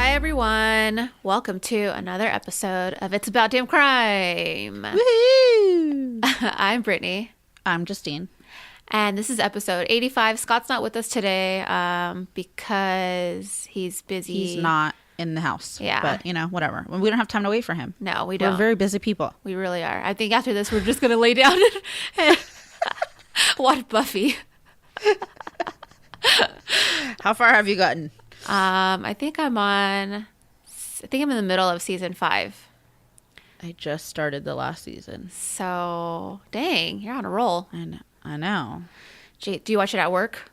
Hi, everyone. Welcome to another episode of It's About Damn Crime. Woohoo! I'm Brittney. I'm Justine. And this is episode 85. Scott's not with us today because he's busy. He's not in the house. Yeah. But, whatever. We don't have time to wait for him. No, we don't. We're very busy people. We really are. I think after this, we're just going to lay down and watch Buffy. How far have you gotten? I think I'm in the middle of season 5. I just started the last season. So, dang, you're on a roll. I know. Gee, do you watch it at work?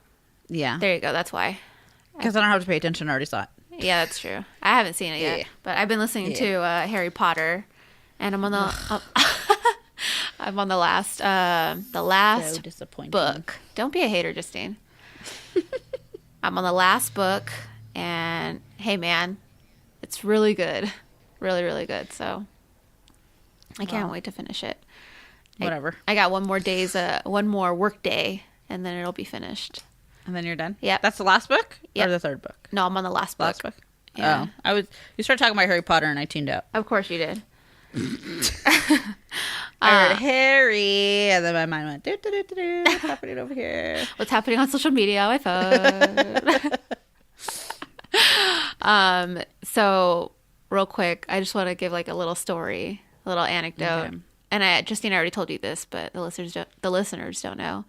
Yeah. There you go. That's why. Because I don't have to pay attention. I already saw it. Yeah, that's true. I haven't seen it yet, Yeah. but I've been listening to Harry Potter, and I'm on the I'm on the last So disappointing. book. Don't be a hater, Justine. I'm on the last book, and hey, man, it's really good, really, really good. So I can't wait to finish it. Whatever. I got one more work day, and then it'll be finished. And then you're done? Yep. That's the last book? Yep. Or the third book? No, I'm on the last book. Last book? Yeah. Oh. You started talking about Harry Potter and I tuned out. Of course you did. I heard Harry, and then my mind went, do, what's happening over here? What's happening on social media on my phone? So real quick, I just want to give like a little story, a little anecdote. Okay. And Justine, I already told you this, but the listeners don't know.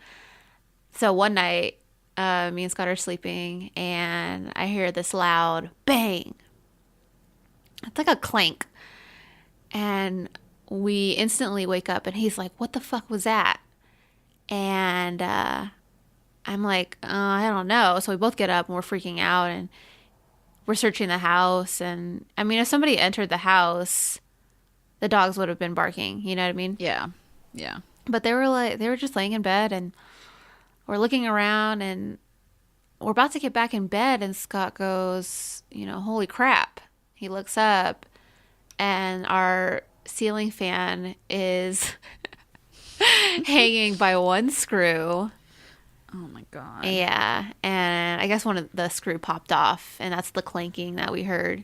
So one night, me and Scott are sleeping, and I hear this loud bang. It's like a clank. And we instantly wake up, and he's like, what the fuck was that? And I'm like, I don't know. So we both get up, and we're freaking out, and we're searching the house. And, I mean, if somebody entered the house, the dogs would have been barking. You know what I mean? Yeah. Yeah. But they were just laying in bed, and we're looking around, and we're about to get back in bed, and Scott goes, holy crap. He looks up, and our ceiling fan is hanging by one screw. Oh my God. Yeah. And I guess one of the screw popped off, and that's the clanking that we heard.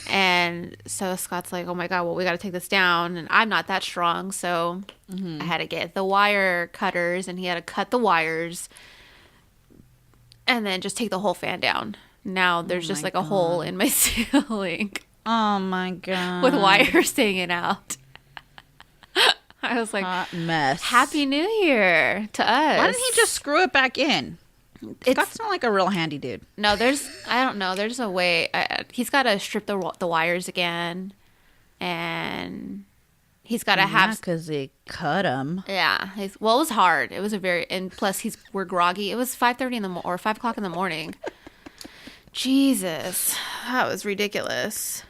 And so Scott's like, oh my God, well, we got to take this down. And I'm not that strong. So I had to get the wire cutters, and he had to cut the wires and then just take the whole fan down. Now there's just like a hole in my ceiling. Oh my God. With wires hanging out. I was like, hot mess. Happy New Year to us. Why didn't he just screw it back in? Scott's not like a real handy dude. No, I don't know. There's a way. He's got to strip the wires again. And he's got to have. Because they cut him. Yeah. It was hard. It was and plus we're groggy. It was 5:30 or 5 o'clock in the morning. Jesus. That was ridiculous.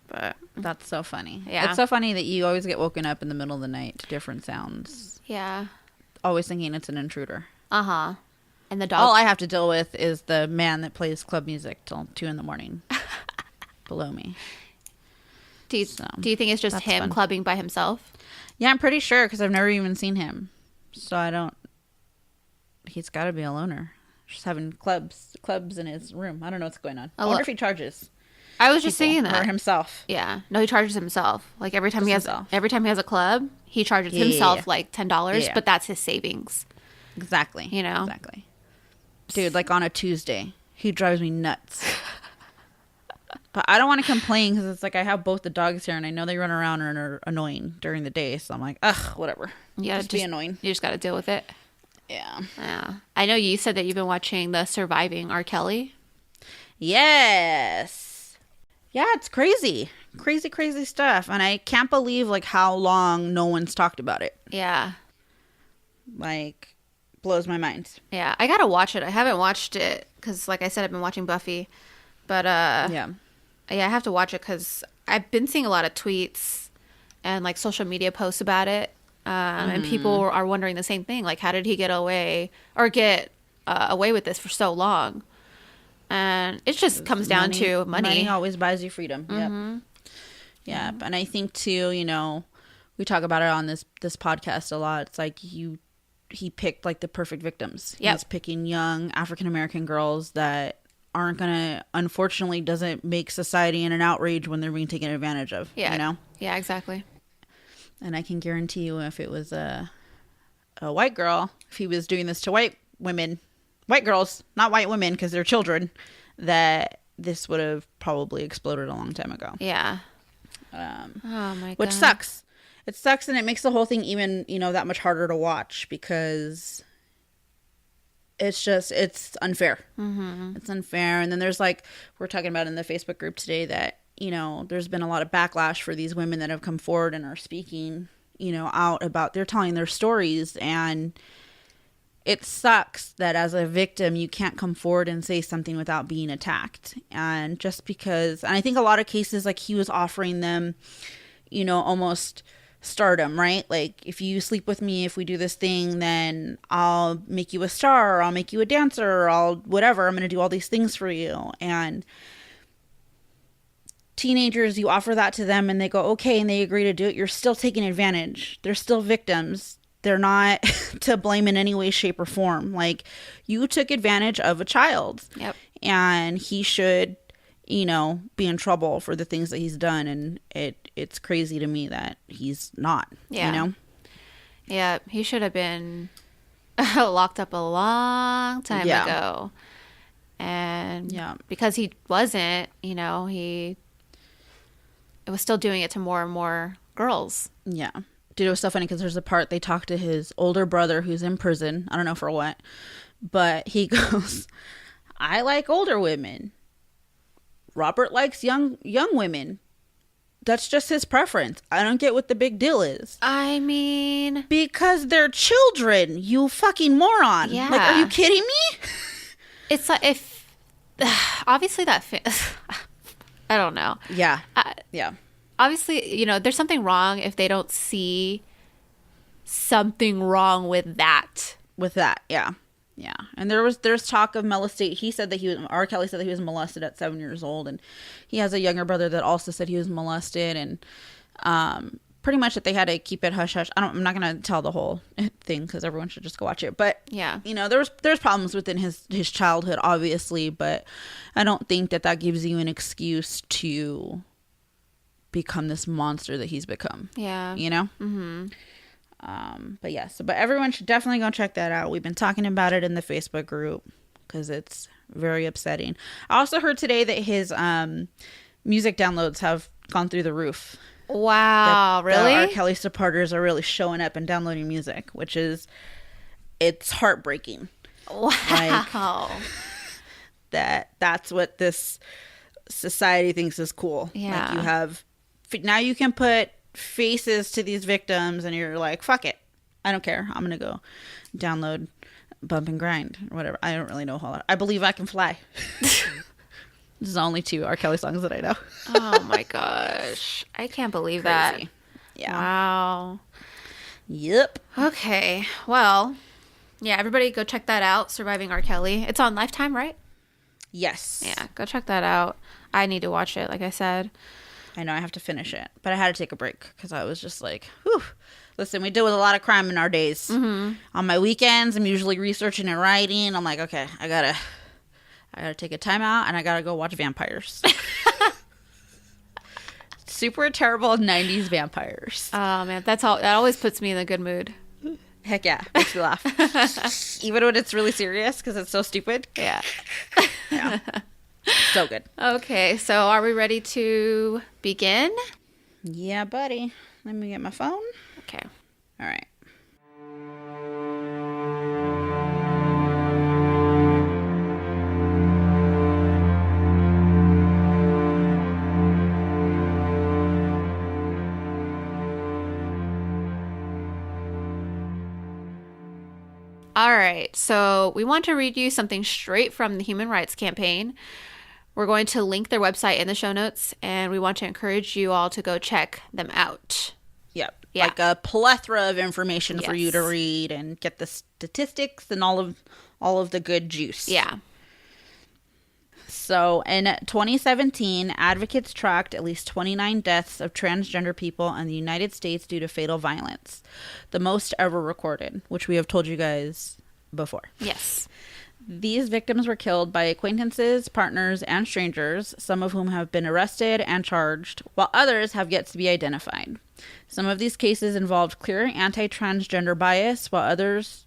But that's so funny. Yeah. It's so funny that you always get woken up in the middle of the night to different sounds. Yeah. Always thinking it's an intruder. Uh-huh. And the dog. All I have to deal with is the man that plays club music till 2 a.m. below me. Do you think it's just him fun. clubbing by himself? Yeah, I'm pretty sure because I've never even seen him. So he's got to be a loner. Just having clubs in his room. I don't know what's going on. I wonder if he charges. I was just saying that. Or himself. Yeah. No, he charges himself. Like every time he has a club, he charges himself like $10, but that's his savings. Exactly. Exactly. Dude, like on a Tuesday, he drives me nuts. But I don't want to complain because it's like I have both the dogs here and I know they run around and are annoying during the day. So I'm like, ugh, whatever. Yeah, just be annoying. You just got to deal with it. Yeah. Yeah. I know you said that you've been watching the Surviving R. Kelly. Yes. Yeah, it's crazy. Crazy stuff. And I can't believe like how long no one's talked about it. Yeah. Like, blows my mind. Yeah. I got to watch it. I haven't watched it because, like I said, I've been watching Buffy. But, yeah, I have to watch it because I've been seeing a lot of tweets and like social media posts about it. And people are wondering the same thing. Like, how did he get away with this for so long? And it just comes down to money. Money always buys you freedom. Mm-hmm. Yep. And I think too, we talk about it on this podcast a lot. It's like he picked like the perfect victims. Yep. He's picking young African American girls that aren't gonna, unfortunately, doesn't make society in an outrage when they're being taken advantage of. Yeah. You know? Yeah, exactly. And I can guarantee you, if it was a white girl, if he was doing this to white girls, not white women, because they're children, that this would have probably exploded a long time ago. Yeah. Oh my God. Which sucks. It sucks, and it makes the whole thing even, that much harder to watch, because it's unfair. Mm-hmm. It's unfair. And then there's we're talking about in the Facebook group today that, there's been a lot of backlash for these women that have come forward and are speaking, out about, they're telling their stories. And it sucks that as a victim, you can't come forward and say something without being attacked. And just because, and I think a lot of cases, he was offering them, almost stardom, right? If you sleep with me, if we do this thing, then I'll make you a star, or I'll make you a dancer, or I'll whatever, I'm going to do all these things for you. And teenagers, you offer that to them and they go, okay, and they agree to do it. You're still taking advantage. They're still victims. They're not to blame in any way, shape, or form. You took advantage of a child. Yep. And he should, be in trouble for the things that he's done. And it's crazy to me that he's not, Yeah. Yeah, he should have been locked up a long time ago. And because he wasn't, he was still doing it to more and more girls. Yeah. Dude, it was so funny because there's a part they talk to his older brother who's in prison. I don't know for what. But he goes, I like older women. Robert likes young women. That's just his preference. I don't get what the big deal is. I mean... Because they're children, you fucking moron. Yeah. Are you kidding me? It's if... Obviously that... I don't know. Yeah. Yeah. Obviously, there's something wrong if they don't see something wrong with that. With that, yeah. Yeah. And there's talk of molestation. He said that R. Kelly said that he was molested at 7 years old, and he has a younger brother that also said he was molested, and pretty much that they had to keep it hush hush. I'm not going to tell the whole thing because everyone should just go watch it. But yeah, there's problems within his childhood, obviously, but I don't think that gives you an excuse to become this monster that he's become. Yeah. Mm-hmm. But yes, but everyone should definitely go check that out. We've been talking about it in the Facebook group because it's very upsetting. I also heard today that his music downloads have gone through the roof. Wow, really? The R. Kelly supporters are really showing up and downloading music, it's heartbreaking. Wow. That's what this society thinks is cool. Yeah. Now you can put faces to these victims and you're like, fuck it, I don't care, I'm gonna go download Bump and Grind or whatever. I don't really know how. I Believe I Can Fly. This is the only 2 R. Kelly songs that I know. Oh my gosh, I can't believe that. Yeah. Wow. Yep. Okay, well, yeah, everybody go check that out, Surviving R. Kelly. It's on Lifetime, right? Yes. Yeah, go check that out. I need to watch it, like I said. I know I have to finish it, but I had to take a break because I was just like, whew. Listen, we deal with a lot of crime in our days. Mm-hmm. On my weekends, I'm usually researching and writing. I'm like, okay, I gotta take a time out and I gotta go watch vampires. Super terrible 90s vampires. Oh man, that always puts me in a good mood. Heck yeah, makes me laugh. Even when it's really serious because it's so stupid. Yeah. Yeah. So good. Okay, so are we ready to begin? Yeah, buddy. Let me get my phone. Okay. All right. All right, so we want to read you something straight from the Human Rights Campaign. We're going to link their website in the show notes, and we want to encourage you all to go check them out. Yep. Yeah. Like a plethora of information for you Yes. to read and get the statistics and all of the good juice. Yeah. So in 2017, advocates tracked at least 29 deaths of transgender people in the United States due to fatal violence, the most ever recorded, which we have told you guys before. Yes. These victims were killed by acquaintances, partners, and strangers, some of whom have been arrested and charged, while others have yet to be identified. Some of these cases involved clear anti-transgender bias, while others'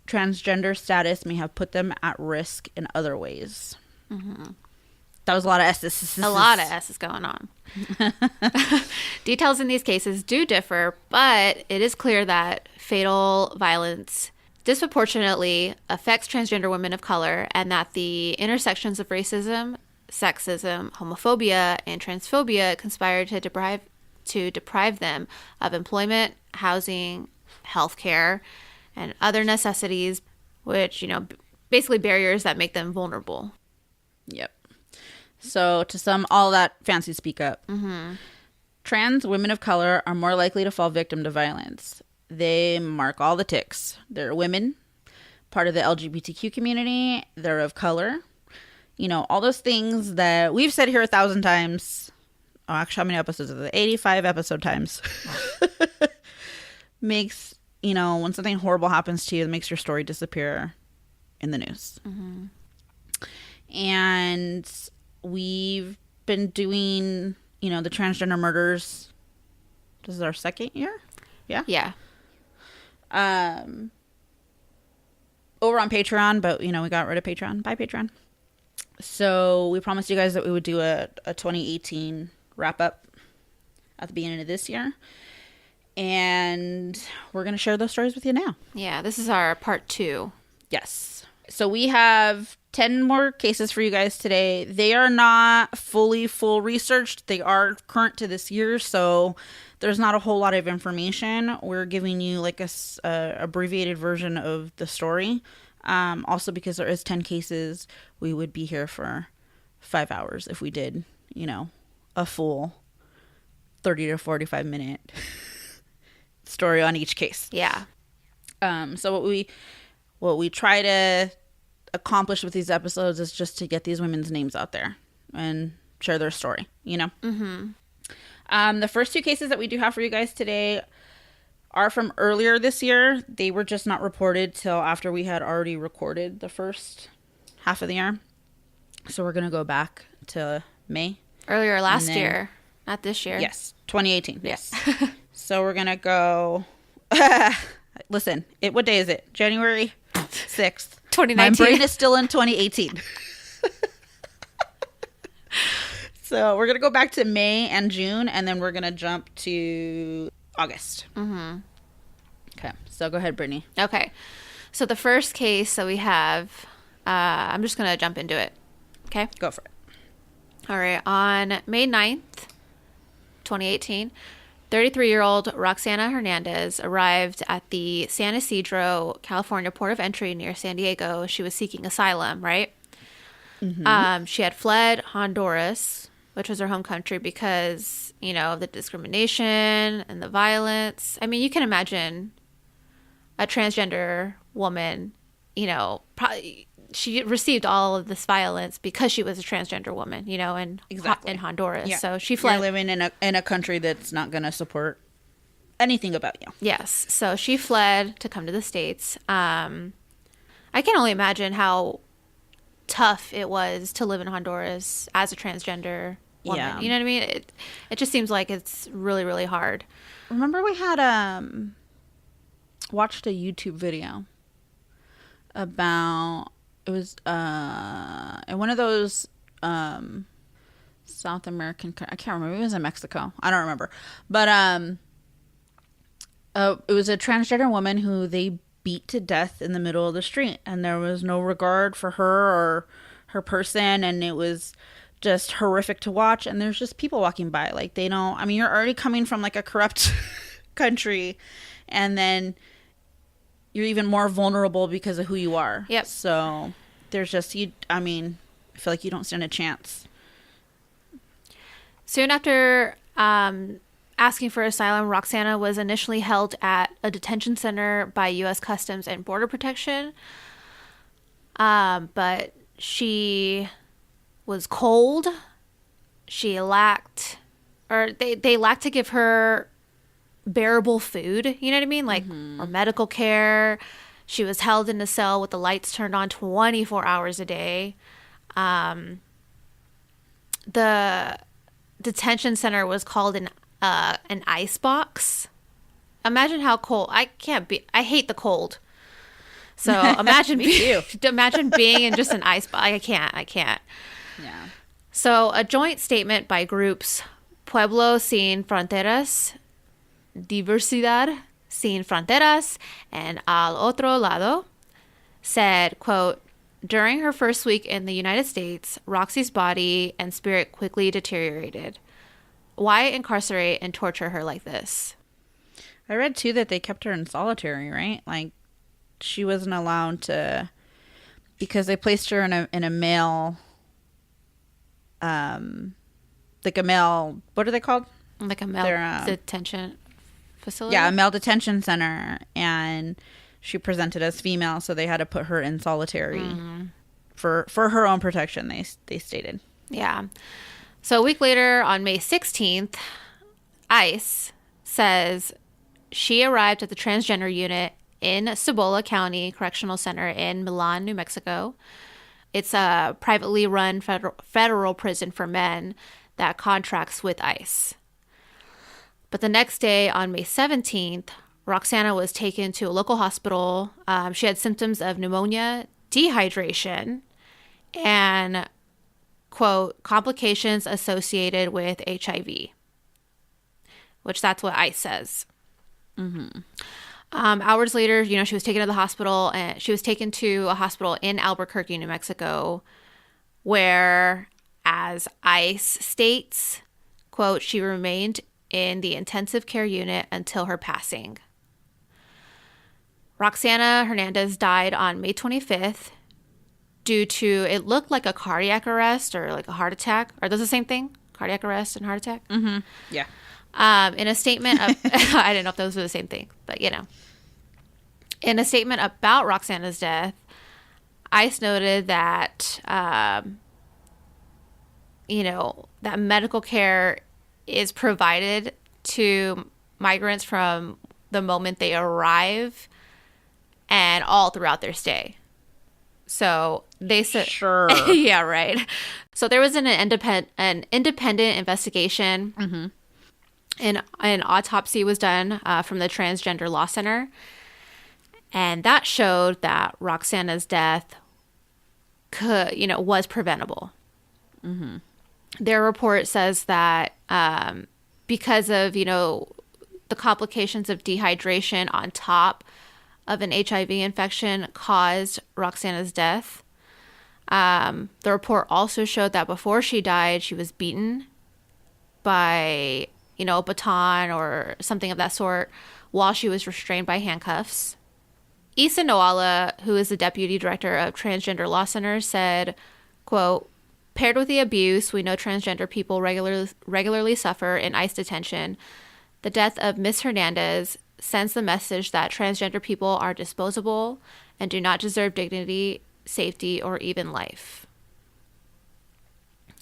transgender status may have put them at risk in other ways. Mm-hmm. That was a lot of S's. A lot of S's going on. Details in these cases do differ, but it is clear that fatal violence disproportionately affects transgender women of color, and that the intersections of racism, sexism, homophobia, and transphobia conspire to deprive them of employment, housing, healthcare, and other necessities, which, you know, basically barriers that make them vulnerable. Yep. So to sum all that fancy speak up, trans women of color are more likely to fall victim to violence. They mark all the ticks. They're women, part of the LGBTQ community. They're of color. You know, all those things that we've said here 1,000 times. Oh, actually, how many episodes is it? 85 episode times. Makes, you know, when something horrible happens to you, it makes your story disappear in the news. Mm-hmm. And we've been doing, you know, the transgender murders. This is our second year? Yeah? Yeah. Over on Patreon, but, you know, we got rid of Patreon. Bye, Patreon. So we promised you guys that we would do a 2018 wrap-up at the beginning of this year. And we're going to share those stories with you now. Yeah, this is our part 2. Yes. So we have 10 more cases for you guys today. They are not full researched. They are current to this year, so there's not a whole lot of information. We're giving you like a abbreviated version of the story. Also, because there is 10 cases, we would be here for 5 hours if we did, you know, a full 30 to 45 minute story on each case. Yeah. So what we try to accomplish with these episodes is just to get these women's names out there and share their story, you know? Mm-hmm. The first 2 cases that we do have for you guys today are from earlier this year. They were just not reported till after we had already recorded the first half of the year. So we're going to go back to May. Earlier last year, not this year. Yes, 2018. Yes. So we're going to go... Listen, what day is it? January 6th. 2019. My brain is still in 2018. So we're going to go back to May and June, and then we're going to jump to August. Mm-hmm. Okay, so go ahead, Brittney. Okay, so the first case that we have, I'm just going to jump into it. Okay? Go for it. All right, on May 9th, 2018, 33-year-old Roxana Hernandez arrived at the San Ysidro, California port of entry near San Diego. She was seeking asylum, right? Mm-hmm. She had fled Honduras, which was her home country, because, you know, of the discrimination and the violence. I mean, you can imagine a transgender woman, you know, probably she received all of this violence because she was a transgender woman, you know, in Honduras. Yeah. So she fled. You're living in a country that's not going to support anything about you. Yes. So she fled to come to the States. I can only imagine how tough it was to live in Honduras as a transgender woman. Yeah. You know what I mean? It just seems like it's really, really hard. Remember we had watched a YouTube video about, it was in one of those South American, I can't remember, it was in Mexico, I don't remember, but it was a transgender woman who they beat to death in the middle of the street, and there was no regard for her or her person, and it was just horrific to watch. And there's just people walking by, like, they don't, I mean, you're already coming from like a corrupt country, and then you're even more vulnerable because of who you are. Yep. So there's just, I feel like you don't stand a chance. Soon after asking for asylum, Roxana was initially held at a detention center by U.S. Customs and Border Protection. But she was cold. She lacked, or they lacked to give her bearable food. You know what I mean? Like, or medical care. She was held in a cell with the lights turned on 24 hours a day. The detention center was called an ice box. Imagine how cold. I hate the cold. So imagine imagine being in just an ice box. I can't. Yeah. So a joint statement by groups Pueblo Sin Fronteras, Diversidad Sin Fronteras, and Al Otro Lado said, quote, during her first week in the United States, Roxy's body and spirit quickly deteriorated. Why incarcerate and torture her like this? I read, too, that they kept her in solitary, right? Like, she wasn't allowed to... Because they placed her in a male... like a male... What are they called? Like a male detention facility? Yeah, a male detention center. And she presented as female, so they had to put her in solitary for her own protection, they stated. Yeah. So a week later, on May 16th, ICE says she arrived at the transgender unit in Cibola County Correctional Center in Milan, New Mexico. It's a privately run federal prison for men that contracts with ICE. But the next day, on May 17th, Roxana was taken to a local hospital. She had symptoms of pneumonia, dehydration, and, quote, complications associated with HIV, which that's what ICE says. Mm-hmm. Hours later, she was taken to the hospital, and she was taken to a hospital in Albuquerque, New Mexico, where, as ICE states, quote, she remained in the intensive care unit until her passing. Roxana Hernandez died on May 25th due to, it looked like a cardiac arrest or like a heart attack. Are those the same thing? Cardiac arrest and heart attack? Mm-hmm. Yeah. In a statement of, I didn't know if those were the same thing, but in a statement about Roxana's death, ICE noted that, that medical care is provided to migrants from the moment they arrive and all throughout their stay. So they said, sure. Yeah, right. So there was an independent investigation. Mm-hmm. An autopsy was done from the Transgender Law Center, and that showed that Roxana's death was preventable. Mm-hmm. Their report says that because of the complications of dehydration on top of an HIV infection caused Roxana's death. The report also showed that before she died, she was beaten by a baton or something of that sort while she was restrained by handcuffs. Isa Noala, who is the deputy director of Transgender Law Center, said, quote, paired with the abuse we know transgender people regularly suffer in ICE detention, the death of Miss Hernandez sends the message that transgender people are disposable and do not deserve dignity, safety, or even life.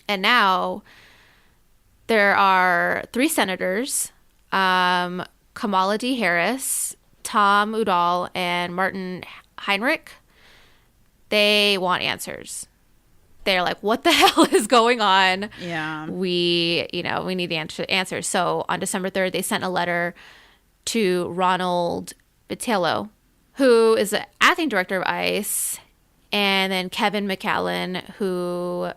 And now there are 3 senators, Kamala D. Harris, Tom Udall, and Martin Heinrich. They want answers. They're like, what the hell is going on? Yeah. We need the answers. So on December 3rd, they sent a letter to Ronald Vitello, who is the acting director of ICE, and then Kevin McAllen, who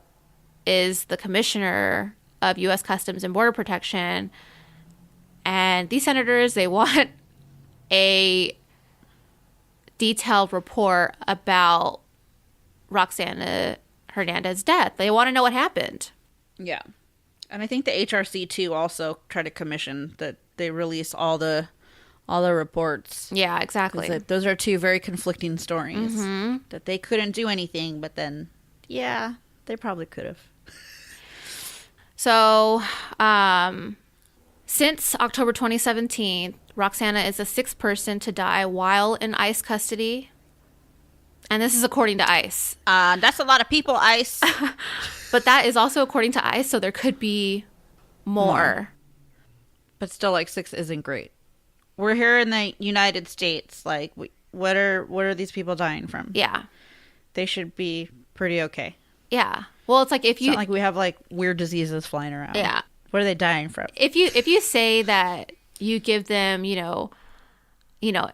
is the commissioner of U.S. Customs and Border Protection. And these senators, they want a detailed report about Roxana Hernandez's death. They want to know what happened. Yeah. And I think the HRC too also tried to commission that they release all the reports. Yeah, exactly. Those are 2 very conflicting stories. Mm-hmm. That they couldn't do anything, but then, yeah, they probably could have. So, since October 2017, Roxana is the 6th person to die while in ICE custody. And this is according to ICE. That's a lot of people, ICE. But that is also according to ICE, so there could be more. But still, 6 isn't great. We're here in the United States. what are these people dying from? Yeah. They should be pretty okay. Yeah. Well, it's like if you... It's not like we have like weird diseases flying around. Yeah. What are they dying from? If you say that you give them,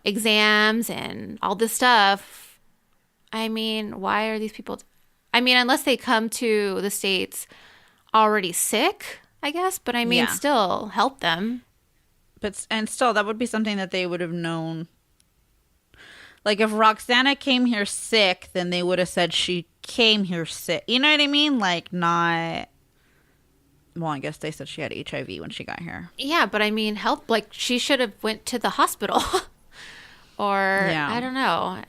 exams and all this stuff, I mean, why are these people... I mean, unless they come to the States already sick, I guess. But I mean, still help them. And still, that would be something that they would have known. Like, if Roxana came here sick, then they would have said she came here sick. You know what I mean? Like, not... Well, I guess they said she had HIV when she got here. Yeah, but I mean, help. Like, she should have went to the hospital. Or, I don't know.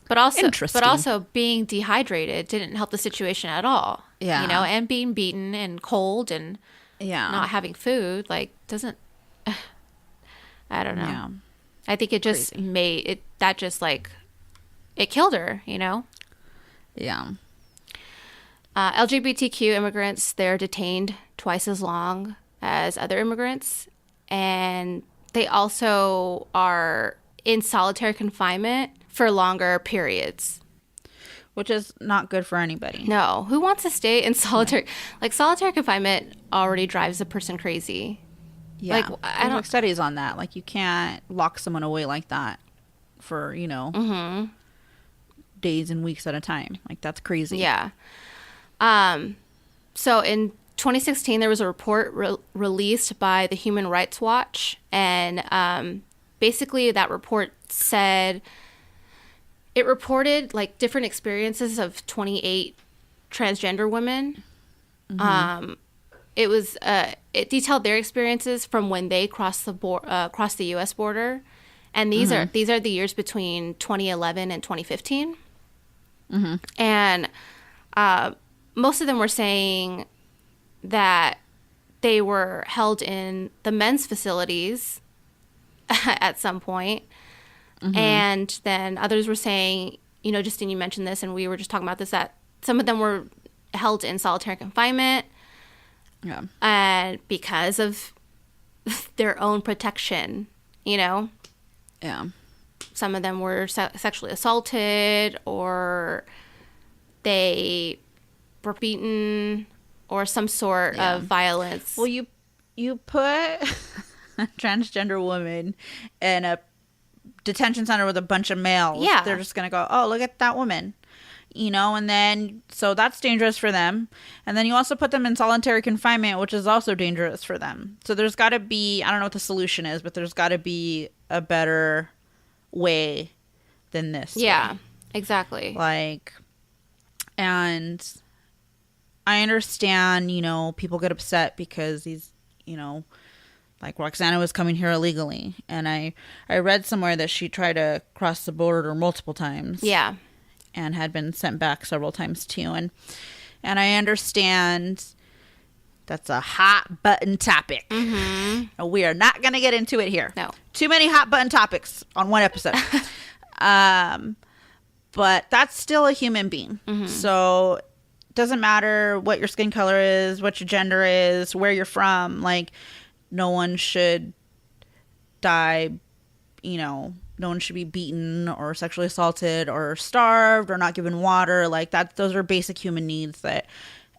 But also being dehydrated didn't help the situation at all. Yeah. And being beaten and cold and not having food, like, doesn't... I don't know. Yeah. I think it just made it, that just like, it killed her, Yeah. LGBTQ immigrants, they're detained twice as long as other immigrants. And they also are in solitary confinement for longer periods. Which is not good for anybody. No. Who wants to stay in solitary? Like, solitary confinement already drives a person crazy. Yeah, like, I don't studies on that. Like, you can't lock someone away like that for, days and weeks at a time. Like, that's crazy. Yeah. So in 2016, there was a report released by the Human Rights Watch, and basically that report said it reported like different experiences of 28 transgender women. It was it detailed their experiences from when they crossed the U.S. border, and these are the years between 2011 and 2015. And most of them were saying that they were held in the men's facilities at some point, and then others were saying, Justine, you mentioned this, and we were just talking about this, that some of them were held in solitary confinement. Yeah. And because of their own protection, Yeah. Some of them were sexually assaulted, or they were beaten, or some sort of violence. Well, you put a transgender woman in a detention center with a bunch of males. Yeah. They're just going to go, oh, look at that woman. And then, so that's dangerous for them. And then you also put them in solitary confinement, which is also dangerous for them. So there's got to be, I don't know what the solution is, but there's got to be a better way than this. Yeah, way. Exactly. Like, and I understand, people get upset because these, like Roxana was coming here illegally. And I read somewhere that she tried to cross the border multiple times. Yeah. And had been sent back several times too. And I understand that's a hot button topic. We are not going to get into it here. No. Too many hot button topics on one episode. But that's still a human being. So it doesn't matter what your skin color is, what your gender is, where you're from. Like, no one should die, no one should be beaten or sexually assaulted or starved or not given water. Like, that, those are basic human needs that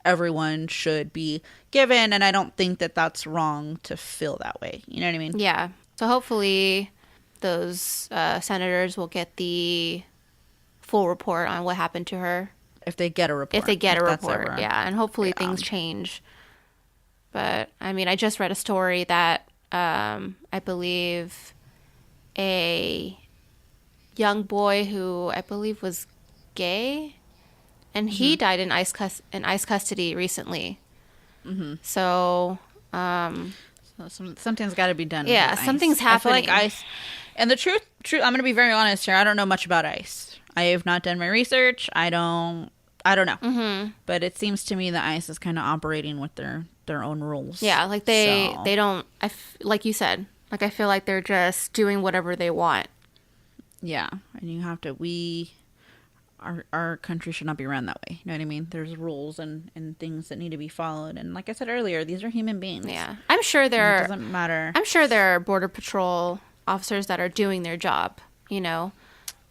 everyone should be given. And I don't think that that's wrong to feel that way. You know what I mean? Yeah. So hopefully those senators will get the full report on what happened to her. If they get a report. Yeah. And hopefully things change. But, I mean, I just read a story that I believe a young boy who I believe was gay, and he died in ICE custody recently. So, something's got to be done. Yeah, something's happening. I feel like ICE, and the truth, I'm going to be very honest here. I don't know much about ICE. I have not done my research. I don't know. But it seems to me that ICE is kind of operating with their own rules. Yeah, like they don't. Like you said. Like, I feel like they're just doing whatever they want. Yeah. And you have to, our country should not be run that way. You know what I mean? There's rules and things that need to be followed. And like I said earlier, these are human beings. Yeah. I'm sure there it doesn't matter. I'm sure there are Border Patrol officers that are doing their job, you know.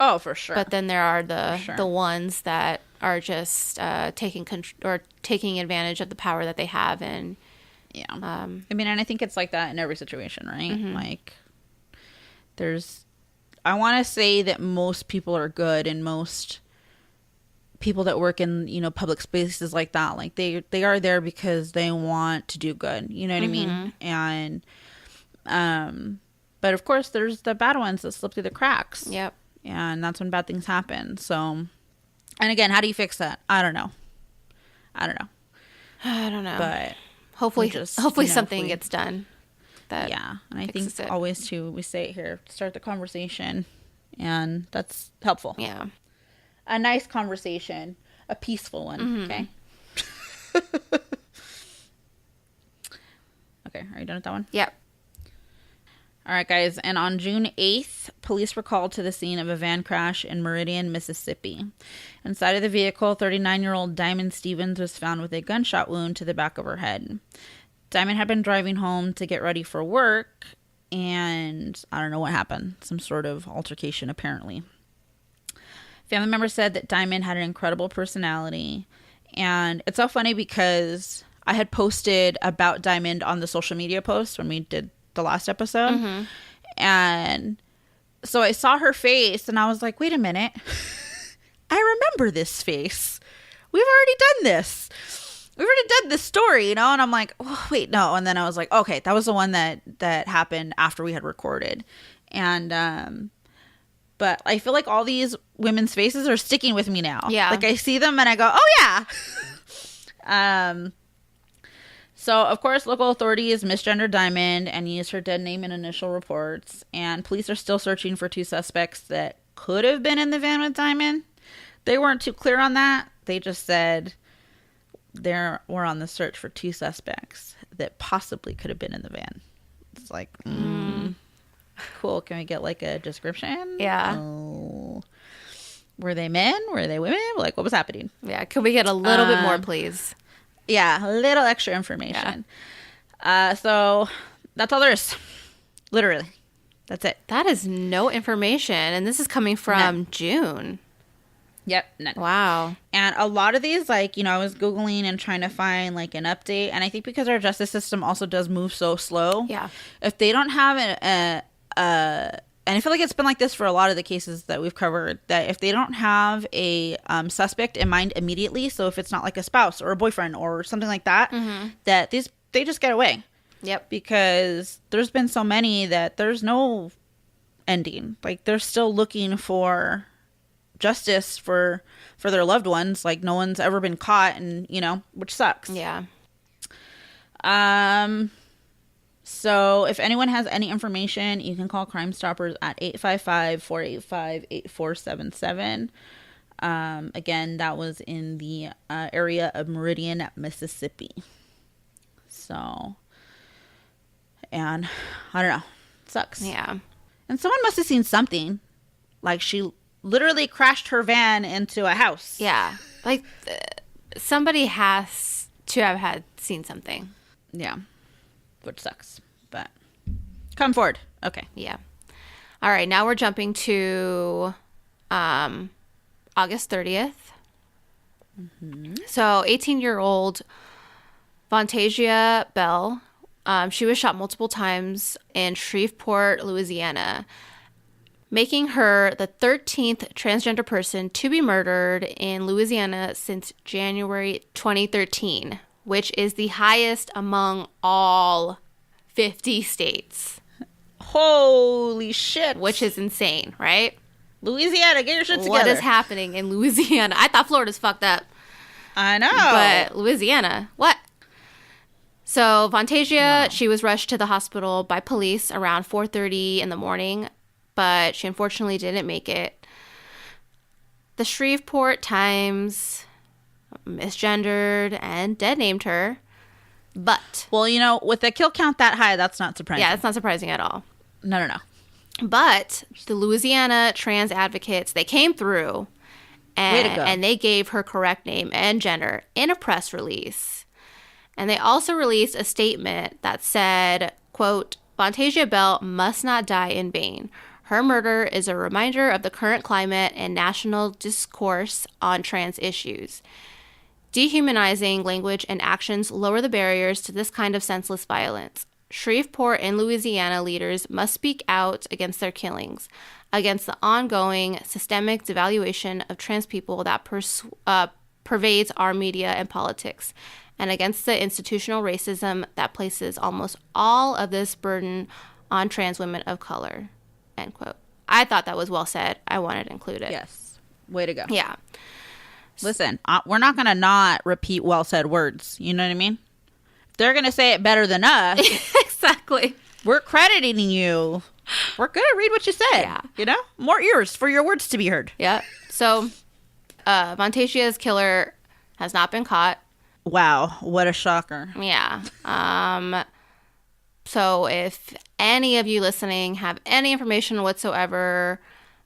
Oh, for sure. But then there are the ones that are just taking advantage of the power that they have, and yeah. I mean, and I think it's like that in every situation, right? Mm-hmm. Like, I want to say that most people are good, and most people that work in, you know, public spaces like that, like they are there because they want to do good. You know what Mm-hmm. I mean? And but of course, there's the bad ones that slip through the cracks. Yep. And that's when bad things happen. So, and again, how do you fix that? I don't know. But hopefully something gets done. Yeah, and I think always too, we say it here, start the conversation, and that's helpful. Yeah, a nice conversation, a peaceful one. Mm-hmm. Okay. Okay, are you done with that one? Yep. All right, guys. And on June 8th, police were called to the scene of a van crash in Meridian, Mississippi. Inside of the vehicle, 39-year-old Diamond Stevens was found with a gunshot wound to the back of her head. Diamond had been driving home to get ready for work, and I don't know what happened. Some sort of altercation, apparently. Family members said that Diamond had an incredible personality. And it's so funny because I had posted about Diamond on the social media post when we did the last episode. Mm-hmm. And so I saw her face and I was like, wait a minute. I remember this face. We've already done this. We've already done this story, you know? And I'm like, oh, wait, no. And then I was like, okay, that was the one that happened after we had recorded. And, but I feel like all these women's faces are sticking with me now. Yeah. Like I see them and I go, oh yeah. So, of course, local authorities misgendered Diamond and used her dead name in initial reports. And police are still searching for 2 suspects that could have been in the van with Diamond. They weren't too clear on that. They just said we're on the search for 2 suspects that possibly could have been in the van. It's like, cool. Can we get like a description? Yeah. Oh. Were they men? Were they women? Like, what was happening? Yeah. Can we get a little bit more, please? Yeah, a little extra information. Yeah. So that's all there is. Literally. That's it. That is no information. And this is coming from June. Yep. None. Wow. And a lot of these, like, you know, I was Googling and trying to find like an update. And I think because our justice system also does move so slow. Yeah. If they don't have and I feel like it's been like this for a lot of the cases that we've covered, that if they don't have a suspect in mind immediately, so if it's not like a spouse or a boyfriend or something like that, that they just get away. Yep. Because there's been so many that there's no ending. Like, they're still looking for justice for their loved ones. Like, no one's ever been caught, and, you know, which sucks. Yeah. So if anyone has any information, you can call Crime Stoppers at 855-485-8477. Again, that was in the area of Meridian, Mississippi. So, and I don't know. It sucks. Yeah. And someone must have seen something. Like, she literally crashed her van into a house. Yeah. Like, somebody has to have seen something. Yeah. Which sucks, but come forward. Okay. Yeah. All right. Now we're jumping to August 30th. Mm-hmm. So 18-year-old Vontasia Bell, she was shot multiple times in Shreveport, Louisiana, making her the 13th transgender person to be murdered in Louisiana since January 2013. Which is the highest among all 50 states. Holy shit. Which is insane, right? Louisiana, get your shit together. What is happening in Louisiana? I thought Florida's fucked up. I know. But Louisiana, what? So Vontasia, she was rushed to the hospital by police around 4:30 in the morning, but she unfortunately didn't make it. The Shreveport Times misgendered and dead named her, but well, you know, with a kill count that high, that's not surprising. Yeah, it's not surprising at all. No. But the Louisiana trans advocates, they came through and they gave her correct name and gender in a press release. And they also released a statement that said, quote, Vontasia Bell must not die in vain. Her murder is a reminder of the current climate and national discourse on trans issues. Dehumanizing language and actions lower the barriers to this kind of senseless violence. Shreveport and Louisiana leaders must speak out against their killings, against the ongoing systemic devaluation of trans people that pervades our media and politics, and against the institutional racism that places almost all of this burden on trans women of color. End quote. I thought that was well said. I wanted to include it. Yes. Way to go. Yeah. Listen, we're not going to not repeat well said words. You know what I mean? If they're going to say it better than us. Exactly. We're crediting you. We're going to read what you said. Yeah. You know? More ears for your words to be heard. Yeah. So, Vontasia's killer has not been caught. Wow. What a shocker. Yeah. So if any of you listening have any information whatsoever,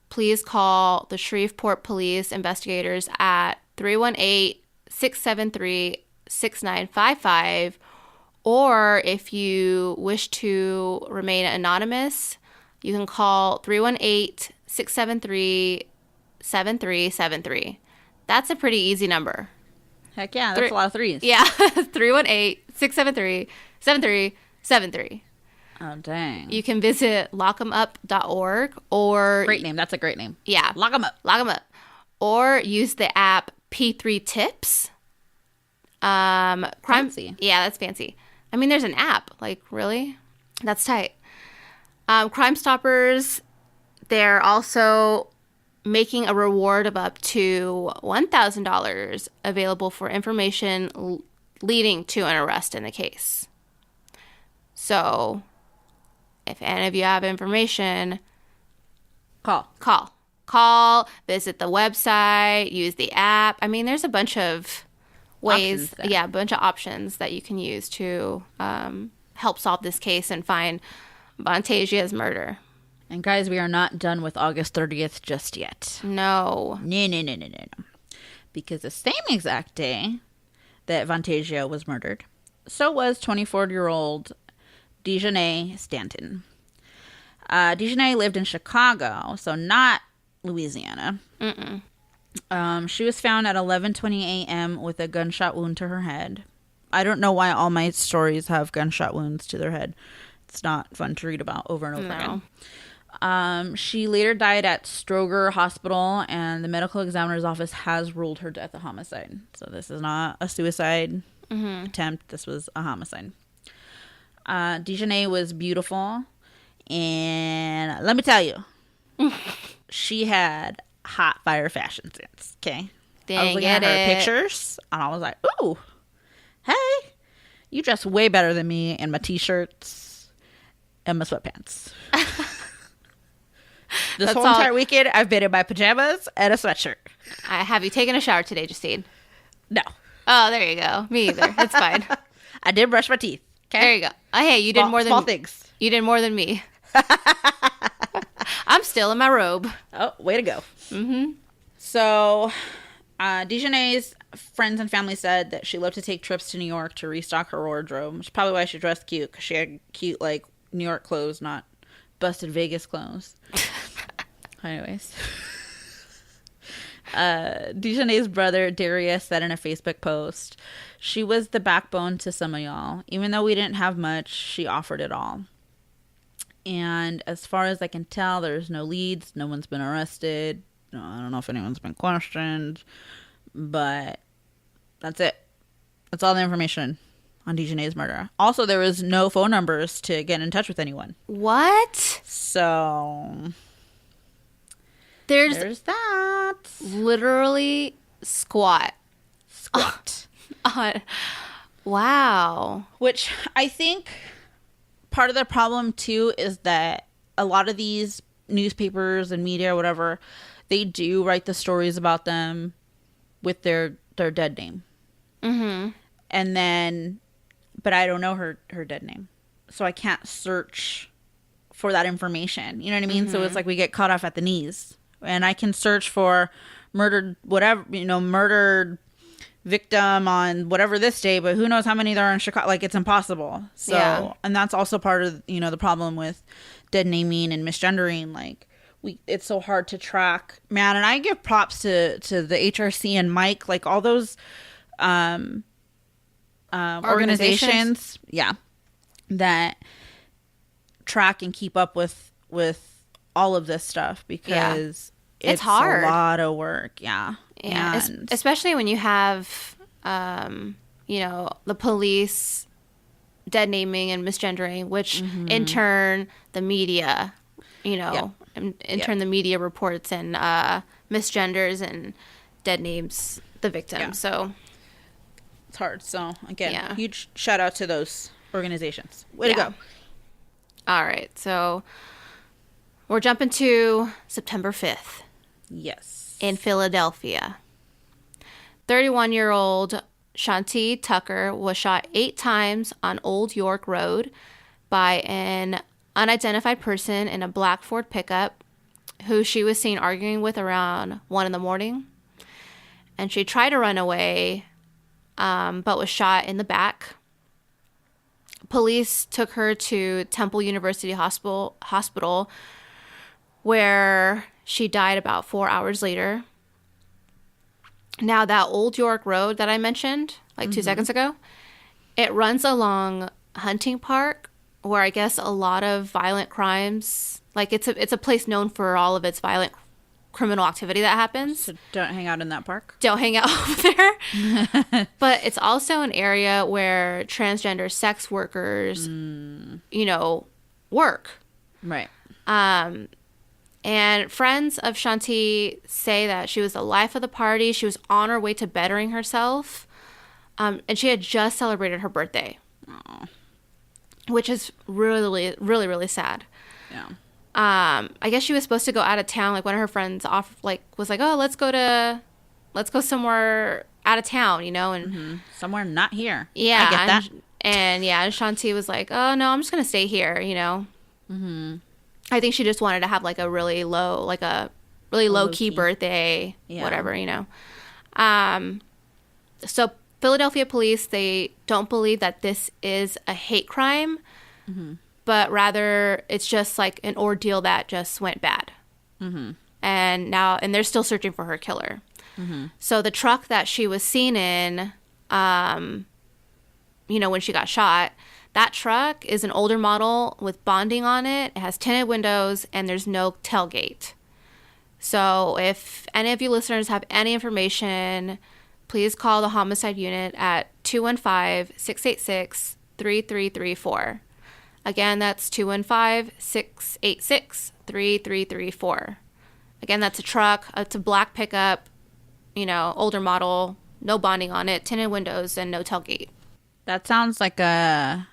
please call the Shreveport Police investigators at 318-673-6955. Or if you wish to remain anonymous, you can call 318-673-7373. That's a pretty easy number. Heck yeah, that's a lot of threes. Yeah, 318-673-7373. Oh, dang. You can visit lockemup.org or... Great name. That's a great name. Yeah. Lock 'em up. Lock 'em up. Or use the app P3 Tips. Fancy. Yeah, that's fancy. I mean, there's an app. Like, really? That's tight. Crime Stoppers, they're also making a reward of up to $1,000 available for information leading to an arrest in the case. So, if any of you have information, call, visit the website, use the app. I mean, there's a bunch of ways, a bunch of options that you can use to help solve this case and find Vontasia's murder. And guys, we are not done with August 30th just yet. No. No. Because the same exact day that Vontasia was murdered, so was 24-year-old Dejanay Stanton. Dejanay lived in Chicago, so not Louisiana. She was found at 11:20 a.m. with a gunshot wound to her head. I don't know why all my stories have gunshot wounds to their head. It's not fun to read about over and over again. She later died at Stroger Hospital, and the medical examiner's office has ruled her death a homicide. So this is not a suicide attempt. This was a homicide. Dejanay was beautiful, and let me tell you, she had hot fire fashion sense. Okay, I was looking at her pictures, and I was like, "Ooh, hey, you dress way better than me in my t-shirts and my sweatpants." This whole entire weekend, I've been in my pajamas and a sweatshirt. Have you taken a shower today, Justine? No. Oh, there you go. Me either. It's fine. I did brush my teeth. Okay. There you go. Oh, hey, you did more than small things. You did more than me. I'm still in my robe. Oh, way to go. So, Dejanay's friends and family said that she loved to take trips to New York to restock her wardrobe, which is probably why she dressed cute, because she had cute, like, New York clothes, not busted Vegas clothes. Anyways. Dejanay's brother, Darius, said in a Facebook post, "She was the backbone to some of y'all. Even though we didn't have much, she offered it all. And as far as I can tell, there's no leads. No one's been arrested. No, I don't know if anyone's been questioned. But that's it. That's all the information on Dejanay's murder. Also, there was no phone numbers to get in touch with anyone." What? So There's that. Literally squat. Wow. Which I think part of the problem too is that a lot of these newspapers and media or whatever, they do write the stories about them with their dead name. And then, but I don't know her dead name, so I can't search for that information. You know what I mean? So it's like we get caught off at the knees. And I can search for murdered, whatever, murdered victim on whatever this day, but who knows how many there are in Chicago. Like, it's impossible. So, yeah. And that's also part of, you know, the problem with dead naming and misgendering. Like, it's so hard to track, man. And I give props to the HRC and Mike, like all those organizations, yeah, that track and keep up with all of this stuff, because it's hard. A lot of work. Yeah. Especially when you have, you know, the police dead naming and misgendering, which in turn the media, you know, in turn the media reports and misgenders and dead names the victim. Yeah. So it's hard. So again, huge shout out to those organizations. Way to go. All right. So we're jumping to September 5th. Yes. In Philadelphia. 31-year-old Justine Tucker was shot 8 times on Old York Road by an unidentified person in a black Ford pickup who she was seen arguing with around 1 a.m. And she tried to run away, but was shot in the back. Police took her to Temple University Hospital, where she died about 4 hours later. Now, that Old York Road that I mentioned, like 2 seconds ago, it runs along Hunting Park, where I guess a lot of violent crimes, like it's a place known for all of its violent criminal activity that happens. So don't hang out in that park. Don't hang out over there. But it's also an area where transgender sex workers, you know, work. Right. And friends of Shanti say that she was the life of the party. She was on her way to bettering herself. And she had just celebrated her birthday. Aww. Which is really, really, really sad. Yeah. I guess she was supposed to go out of town. Like, one of her friends was like, oh, let's go somewhere out of town, you know? And somewhere not here. Yeah. I get that. And Shanti was like, oh, no, I'm just going to stay here, you know? I think she just wanted to have like a really low key birthday, whatever, you know. So Philadelphia police, they don't believe that this is a hate crime, but rather it's just like an ordeal that just went bad. And they're still searching for her killer. So the truck that she was seen in, you know, when she got shot, that truck is an older model with bonding on it. It has tinted windows, and there's no tailgate. So if any of you listeners have any information, please call the homicide unit at 215-686-3334. Again, that's 215-686-3334. Again, that's a truck. It's a black pickup, you know, older model, no bonding on it, tinted windows, and no tailgate. That sounds like a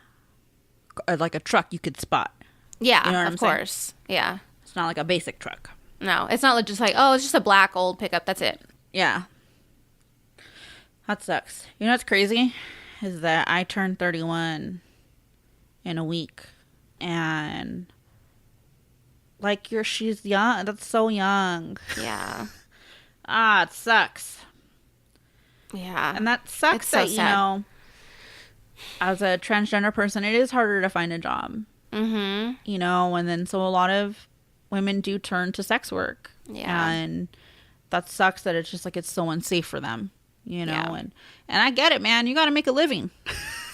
truck you could spot. Yeah, you know of course. Yeah. It's not like a basic truck. No, it's not just like, oh, it's just a black old pickup. That's it. Yeah. That sucks. You know what's crazy? Is that I turned 31 in a week. And like she's young. That's so young. Yeah. It sucks. Yeah. And that sucks that, you know, as a transgender person, it is harder to find a job. You know, and then so a lot of women do turn to sex work. Yeah. And that sucks that it's just like it's so unsafe for them, you know. Yeah. And I get it, man. You got to make a living.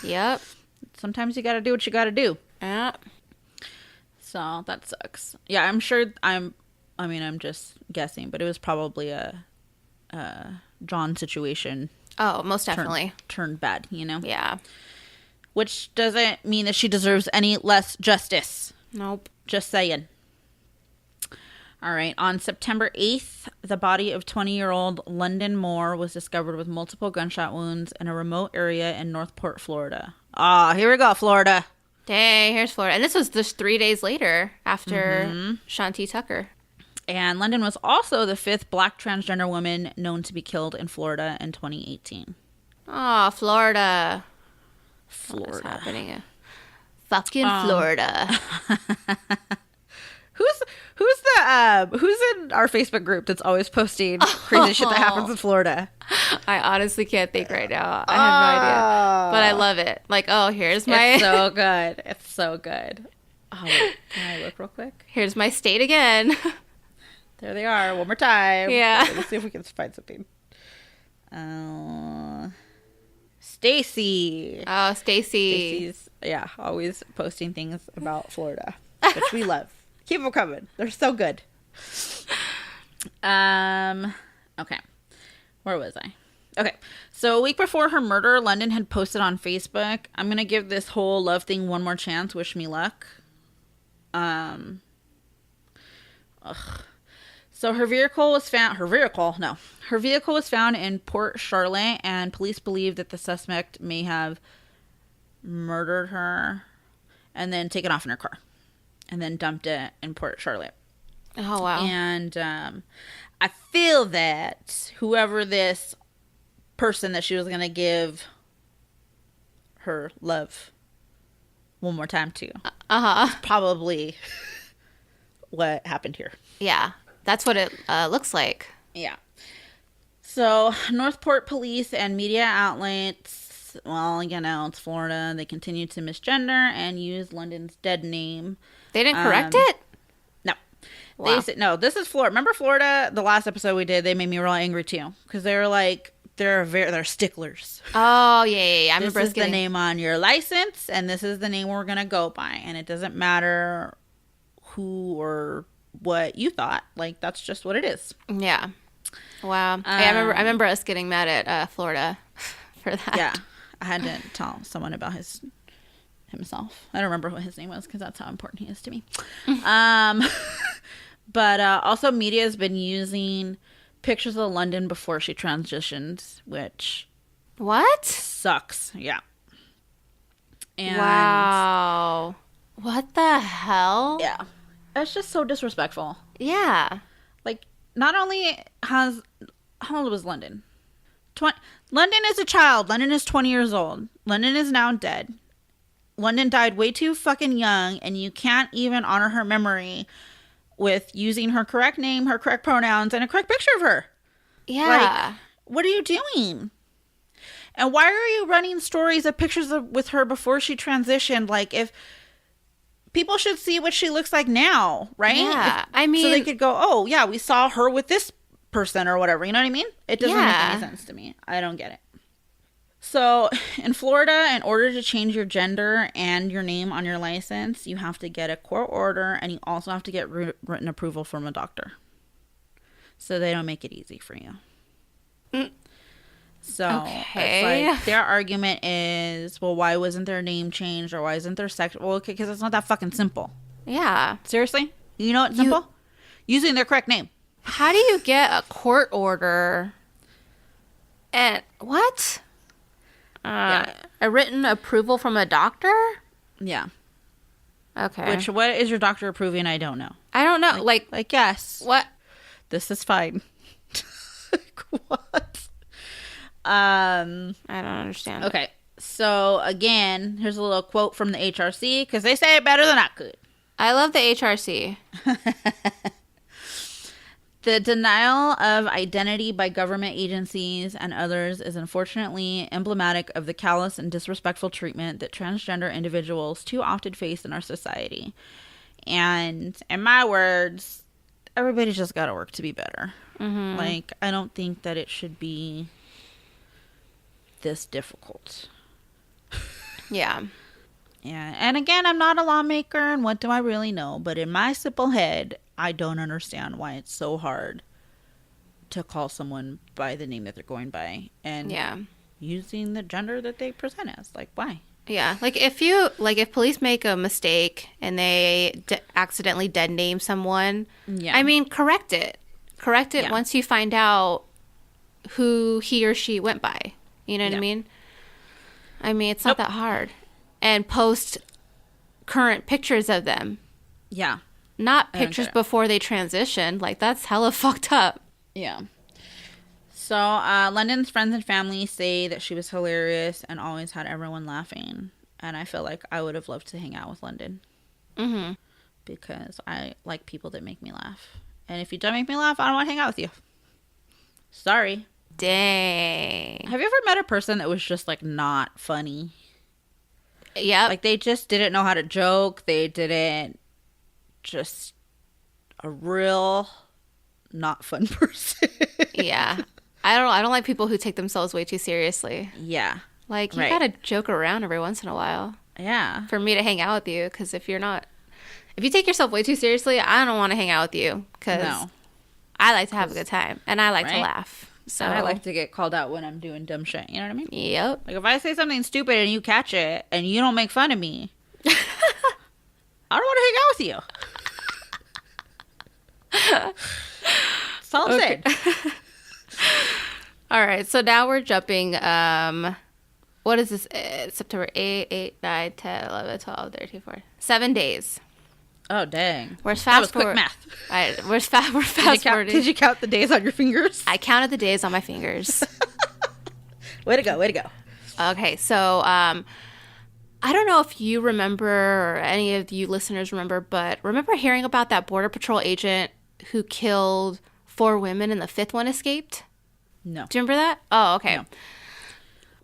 Yep. Sometimes you got to do what you got to do. Yeah. So that sucks. Yeah, I'm sure I'm just guessing, but it was probably a John situation. Oh, most definitely. Turned bad, you know? Yeah. Which doesn't mean that she deserves any less justice. Nope. Just saying. All right. On September 8th, the body of 20-year-old London Moore was discovered with multiple gunshot wounds in a remote area in Northport, Florida. Here we go, Florida. Dang, here's Florida. And this was just 3 days later after Shanti Tucker. And London was also the 5th black transgender woman known to be killed in Florida in 2018. Oh, Florida. What's happening? Fucking Florida. Who's who's in our Facebook group that's always posting crazy shit that happens in Florida? I honestly can't think right now. I have no idea. But I love it. Like, here's my... It's so good. It's so good. Oh, wait. Can I look real quick? Here's my state again. There they are. One more time. Yeah. Okay, let's see if we can find something. Stacy. Oh, Stacy. Stacy's, always posting things about Florida, which we love. Keep them coming. They're so good. Okay. Where was I? Okay. So a week before her murder, London had posted on Facebook, "I'm going to give this whole love thing one more chance. Wish me luck." So her vehicle was found in Port Charlotte, and police believe that the suspect may have murdered her and then taken off in her car and then dumped it in Port Charlotte. Oh, wow. And I feel that whoever this person that she was going to give her love one more time to is probably what happened here. Yeah. That's what it looks like. Yeah. So, Northport police and media outlets, well, it's Florida, they continue to misgender and use London's dead name. They didn't correct it? No. Wow. They said, no, this is Florida. Remember Florida, the last episode we did, they made me real angry too. Because they were like, they're sticklers. Oh, yeah. I remember this is the name on your license, and this is the name we're going to go by. And it doesn't matter who or what you thought. Like, that's just what it is. Yeah. Wow. I remember us getting mad at Florida for that. Yeah. I had to tell someone about himself. I don't remember what his name was because that's how important he is to me. But also media has been using pictures of London before she transitioned, which... What? Sucks. Yeah. And wow. What the hell? Yeah. It's just so disrespectful. Yeah. Like, not only how old was London? London is a child. London is 20 years old. London is now dead. London died way too fucking young, and you can't even honor her memory with using her correct name, her correct pronouns, and a correct picture of her. Yeah. Like, what are you doing? And why are you running stories of pictures with her before she transitioned? Like, if... People should see what she looks like now, right? Yeah. So they could go, oh, yeah, we saw her with this person or whatever. You know what I mean? It doesn't make any sense to me. I don't get it. So in Florida, in order to change your gender and your name on your license, you have to get a court order, and you also have to get written approval from a doctor. So they don't make it easy for you. So it's like their argument is, well, why wasn't their name changed, or why isn't their sex? Well, okay, because it's not that fucking simple. Yeah. Seriously? You know what's simple? Using their correct name. How do you get a court order? And what? A written approval from a doctor? Yeah. Okay. What is your doctor approving? I don't know. I don't know. Like yes. What? This is fine. What? I don't understand. Okay. So again, here's a little quote from the HRC because they say it better than I could. I love the HRC. The denial of identity by government agencies and others is unfortunately emblematic of the callous and disrespectful treatment that transgender individuals too often face in our society. And in my words, everybody's just got to work to be better. Mm-hmm. Like, I don't think that it should be this difficult. Yeah. Yeah. And again, I'm not a lawmaker, and what do I really know? But in my simple head, I don't understand why it's so hard to call someone by the name that they're going by and using the gender that they present as. Like, why? Yeah. Like, if police make a mistake and they accidentally dead name someone, I mean, correct it. Correct it once you find out who he or she went by. You know what I mean? I mean, it's not that hard. And post current pictures of them. Yeah. Not pictures before they transitioned. Like, that's hella fucked up. Yeah. So, London's friends and family say that she was hilarious and always had everyone laughing. And I feel like I would have loved to hang out with London. Mm-hmm. because I like people that make me laugh. And if you don't make me laugh, I don't want to hang out with you. Sorry. Dang. Have you ever met a person that was just like not funny? Yep. Like they just didn't know how to joke. They didn't, just a real not fun person. Yeah. I don't like people who take themselves way too seriously. Yeah. Like, you gotta joke around every once in a while. Yeah. For me to hang out with you, because if you take yourself way too seriously, I don't want to hang out with you, because I like to have a good time, and I like to laugh. So I like to get called out when I'm doing dumb shit. You know what I mean? Yep. Like, if I say something stupid and you catch it, and you don't make fun of me, I don't want to hang out with you. That's all I'm saying. All right, so now we're jumping, what is this? September 8, 9, 10, 11, 12, 13, 14. 7 days. Oh, dang. We're fast that was forward. Quick math. All right, we're fast forwarding. Did you count the days on your fingers? I counted the days on my fingers. Way to go, way to go. Okay, so I don't know if you remember, or any of you listeners remember, but remember hearing about that Border Patrol agent who killed 4 women and the 5th one escaped? No. Do you remember that? Oh, okay. No.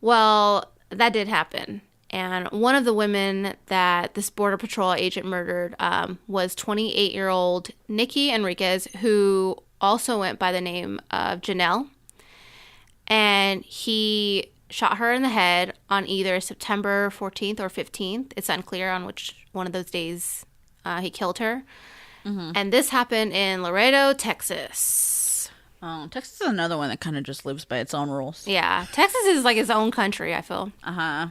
Well, that did happen. And one of the women that this Border Patrol agent murdered was 28-year-old Nikki Enriquez, who also went by the name of Janelle. And he shot her in the head on either September 14th or 15th. It's unclear on which one of those days he killed her. Mm-hmm. And this happened in Laredo, Texas. Oh, Texas is another one that kind of just lives by its own rules. Yeah, Texas is like its own country, I feel. Uh-huh.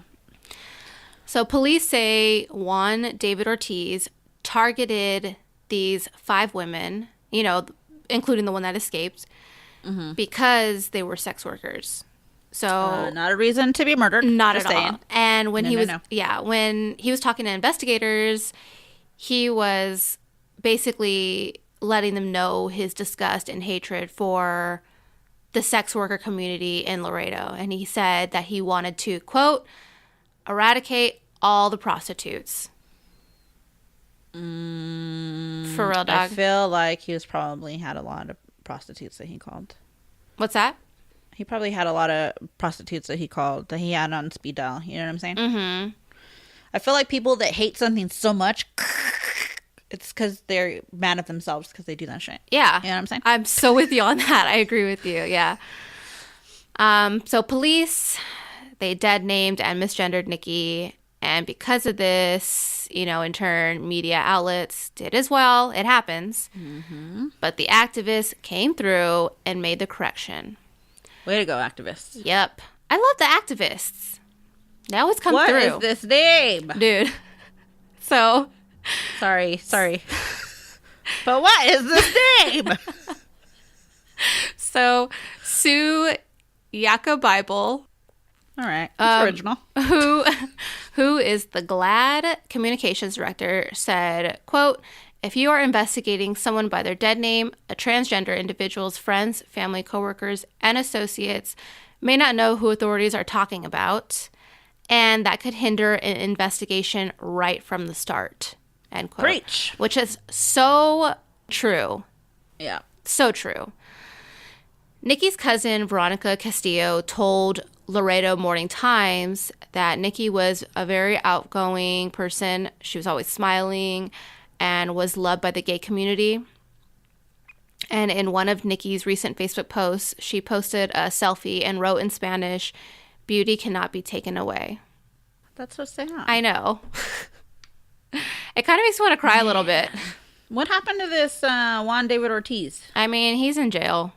So police say Juan David Ortiz targeted these 5 women, you know, including the one that escaped, because they were sex workers. So not a reason to be murdered. Not just at saying. all. And when when he was talking to investigators, he was basically letting them know his disgust and hatred for the sex worker community in Laredo. And he said that he wanted to, quote, eradicate all the prostitutes. For real, dog. I feel like he was probably had a lot of prostitutes that he called. What's that? He probably had a lot of prostitutes that he called, that he had on speed dial. You know what I'm saying? Mm-hmm. I feel like people that hate something so much, it's because they're mad at themselves because they do that shit. Yeah. You know what I'm saying? I'm so with you on that. I agree with you. Yeah. So police, they dead named and misgendered Nikki. And because of this, you know, in turn, media outlets did as well. It happens. Mm-hmm. But the activists came through and made the correction. Way to go, activists. Yep. I love the activists. They always come through. What is this name? Dude. So. Sorry. But what is this name? So, Sue Bible. All right. That's original. Who is the GLAAD communications director, said, quote, if you are investigating someone by their dead name, a transgender individual's friends, family, coworkers, and associates may not know who authorities are talking about, and that could hinder an investigation right from the start, end quote. Preach. Which is so true. Yeah. So true. Nikki's cousin, Veronica Castillo, told Laredo Morning Times that Nikki was a very outgoing person. She was always smiling and was loved by the gay community. And in one of Nikki's recent Facebook posts, she posted a selfie and wrote in Spanish, "Beauty cannot be taken away." That's so sad. I know. It kind of makes me want to cry a little bit. What happened to this Juan David Ortiz? I mean, he's in jail.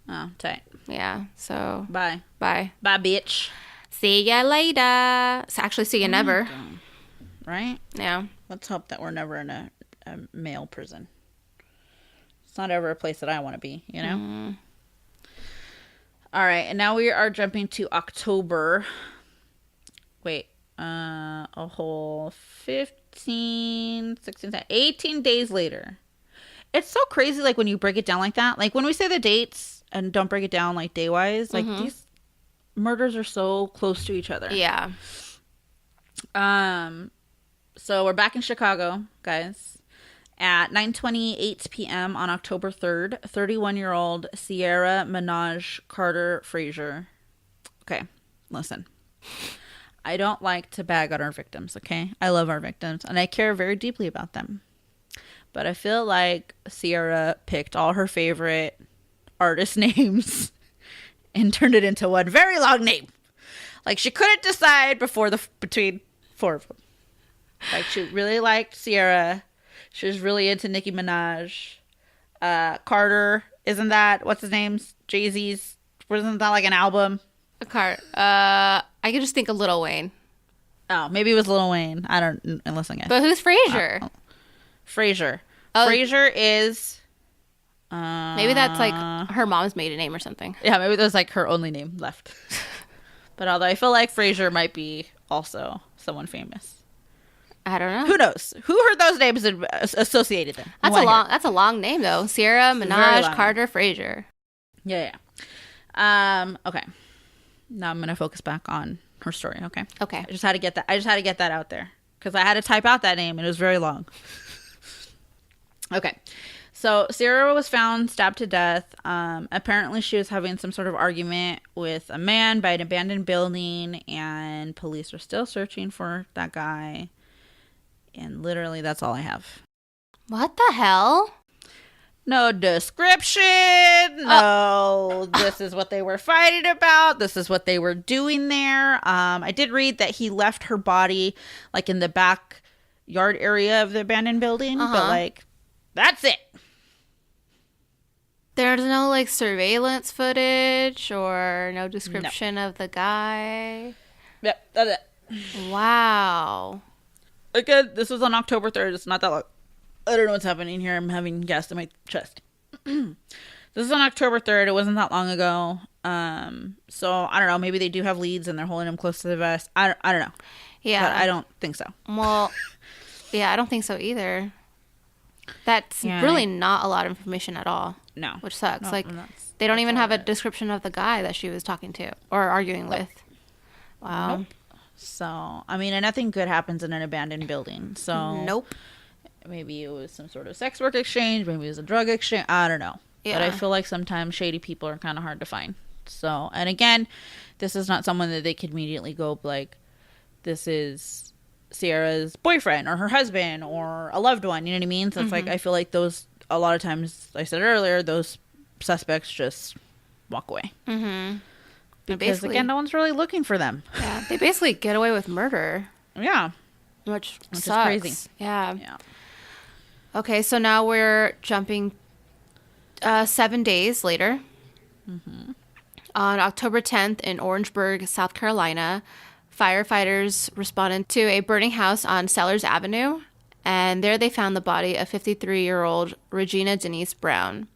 Oh, tight. Yeah, so... Bye. Bye, bitch. See ya later. So actually, see you never. Right? Yeah. Let's hope that we're never in a male prison. It's not ever a place that I want to be, you know? Mm-hmm. All right, and now we are jumping to October. Wait, a whole 15, 16, 18 days later. It's so crazy, like, when you break it down like that. Like, when we say the dates and don't break it down, like, day-wise, like, these murders are so close to each other. Yeah. So we're back in Chicago, guys. At 9:28 p.m. on October 3rd, 31-year-old Sierra Minaj Carter Frazier. Okay, listen. I don't like to bag on our victims, okay? I love our victims, and I care very deeply about them. But I feel like Sierra picked all her favorite artist names and turned it into one very long name. Like, she couldn't decide between 4 of them. Like, she really liked Sierra. She was really into Nicki Minaj. Carter, isn't that, what's his name? Jay-Z's, wasn't that like an album? I could just think of Lil Wayne. Oh, maybe it was Lil Wayne. I don't, listen, guys. But who's Frazier? Frazier. Oh. Frazier is... maybe that's like her mom's maiden name or something. Yeah, maybe that's like her only name left. But although I feel like Frazier might be also someone famous. I don't know. Who knows? Who heard those names and associated them? That's a long name though. Sierra Minaj Carter Frazier. Yeah. Okay. Now I'm gonna focus back on her story. Okay. Okay. I just had to get that out there because I had to type out that name and it was very long. Okay. So Sierra was found stabbed to death. Apparently she was having some sort of argument with a man by an abandoned building, and police are still searching for that guy. And literally, that's all I have. What the hell? No description. No, this is what they were fighting about. This is what they were doing there. I did read that he left her body, like, in the backyard area of the abandoned building. But, like, that's it. There's no, like, surveillance footage or no description of the guy? Yep, that's it. Wow. Again, this was on October 3rd. It's not that long. I don't know what's happening here. I'm having gas in my chest. This is on October 3rd. It wasn't that long ago. So, I don't know. Maybe they do have leads and they're holding them close to the vest. I don't know. Yeah. But I don't think so. Well, yeah, I don't think so either. That's really not a lot of information at all. No. Which sucks. No, like, they don't even have a description of the guy that she was talking to or arguing with. Wow. Nope. So, I mean, and nothing good happens in an abandoned building. So, nope. Maybe it was some sort of sex work exchange. Maybe it was a drug exchange. I don't know. Yeah. But I feel like sometimes shady people are kind of hard to find. So, and again, this is not someone that they could immediately go like, this is Sierra's boyfriend or her husband or a loved one. You know what I mean? So it's like, I feel like those, a lot of times, I said earlier, those suspects just walk away. Mm-hmm. Because, again, no one's really looking for them. Yeah, they basically get away with murder. Yeah. Which sucks. Is crazy. Yeah. Okay, so now we're jumping 7 days later. Mm-hmm. On October 10th in Orangeburg, South Carolina, firefighters responded to a burning house on Sellers Avenue, and there they found the body of 53-year-old Regina Denise Brown.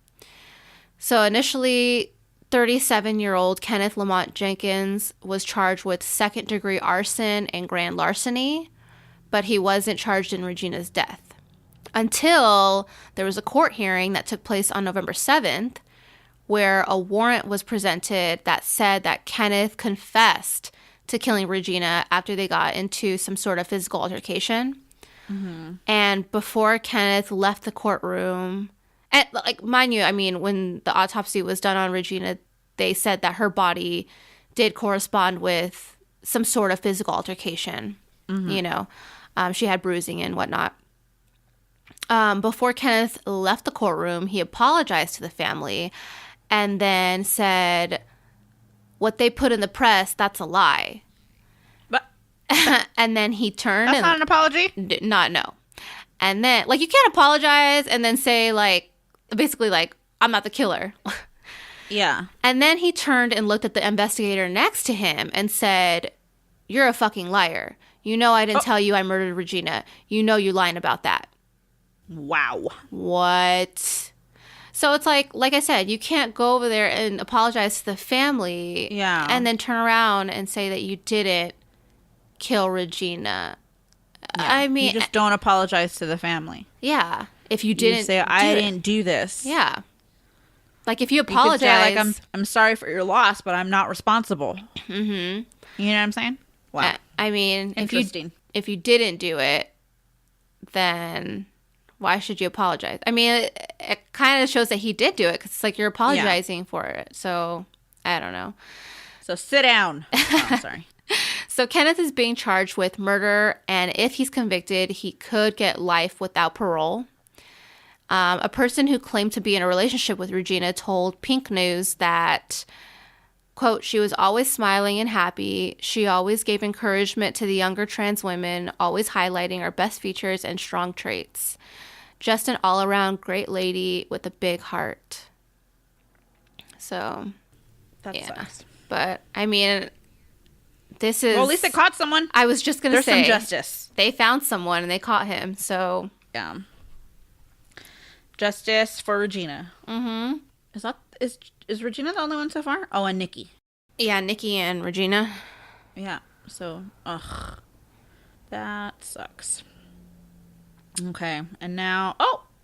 So initially, 37-year-old Kenneth Lamont Jenkins was charged with second-degree arson and grand larceny, but he wasn't charged in Regina's death. Until there was a court hearing that took place on November 7th, where a warrant was presented that said that Kenneth confessed to killing Regina after they got into some sort of physical altercation. Mm-hmm. And before Kenneth left the courtroom... And, like, mind you, I mean, when the autopsy was done on Regina, they said that her body did correspond with some sort of physical altercation. Mm-hmm. You know, she had bruising and whatnot. Before Kenneth left the courtroom, he apologized to the family and then said, what they put in the press, that's a lie. But and then he turned. That's not an apology? No. And then, like, you can't apologize and then say, like, basically, like, I'm not the killer. Yeah. And then he turned and looked at the investigator next to him and said, you're a fucking liar. You know I didn't tell you I murdered Regina. You know you lying about that. Wow. What? So it's like I said, you can't go over there and apologize to the family. Yeah. And then turn around and say that you didn't kill Regina. Yeah. I mean, you just don't apologize to the family. Yeah. If you didn't say, I didn't do this. Yeah. Like, if you apologize. You could say, like, I'm sorry for your loss, but I'm not responsible. Mm-hmm. You know what I'm saying? Wow. I mean, if you didn't do it, then why should you apologize? I mean, it kind of shows that he did do it because it's like you're apologizing for it. So, I don't know. So, sit down. Oh, I'm sorry. So, Kenneth is being charged with murder, and if he's convicted, he could get life without parole. A person who claimed to be in a relationship with Regina told Pink News that, quote, she was always smiling and happy. She always gave encouragement to the younger trans women, always highlighting our best features and strong traits. Just an all-around great lady with a big heart. So, that sucks. But, I mean, this is... Well, at least they caught someone. I was just going to say... There's some justice. They found someone and they caught him, so... Yeah. Justice for Regina. Mm-hmm. Is Regina the only one so far? Oh, and Nikki. Yeah, Nikki and Regina. Yeah. So, ugh. That sucks. Okay. And now,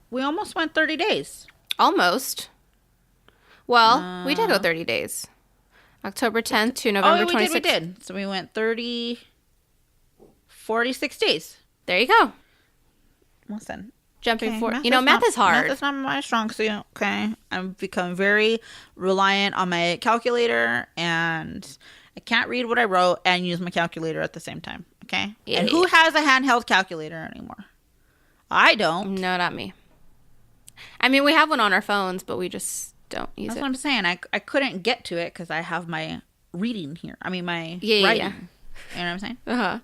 we almost went 30 days. Almost. Well, we did go 30 days. October 10th to November 26th. We did. So we went 46 days. There you go. Almost done. Jumping forward. Math is hard. Math is not my strong suit. Okay. I've become very reliant on my calculator, and I can't read what I wrote and use my calculator at the same time. Okay. Yeah, and who has a handheld calculator anymore? I don't. No, not me. I mean, we have one on our phones, but we just don't use it. That's what I'm saying. I couldn't get to it because I have my reading here. I mean, my writing. Yeah. You know what I'm saying? Uh-huh.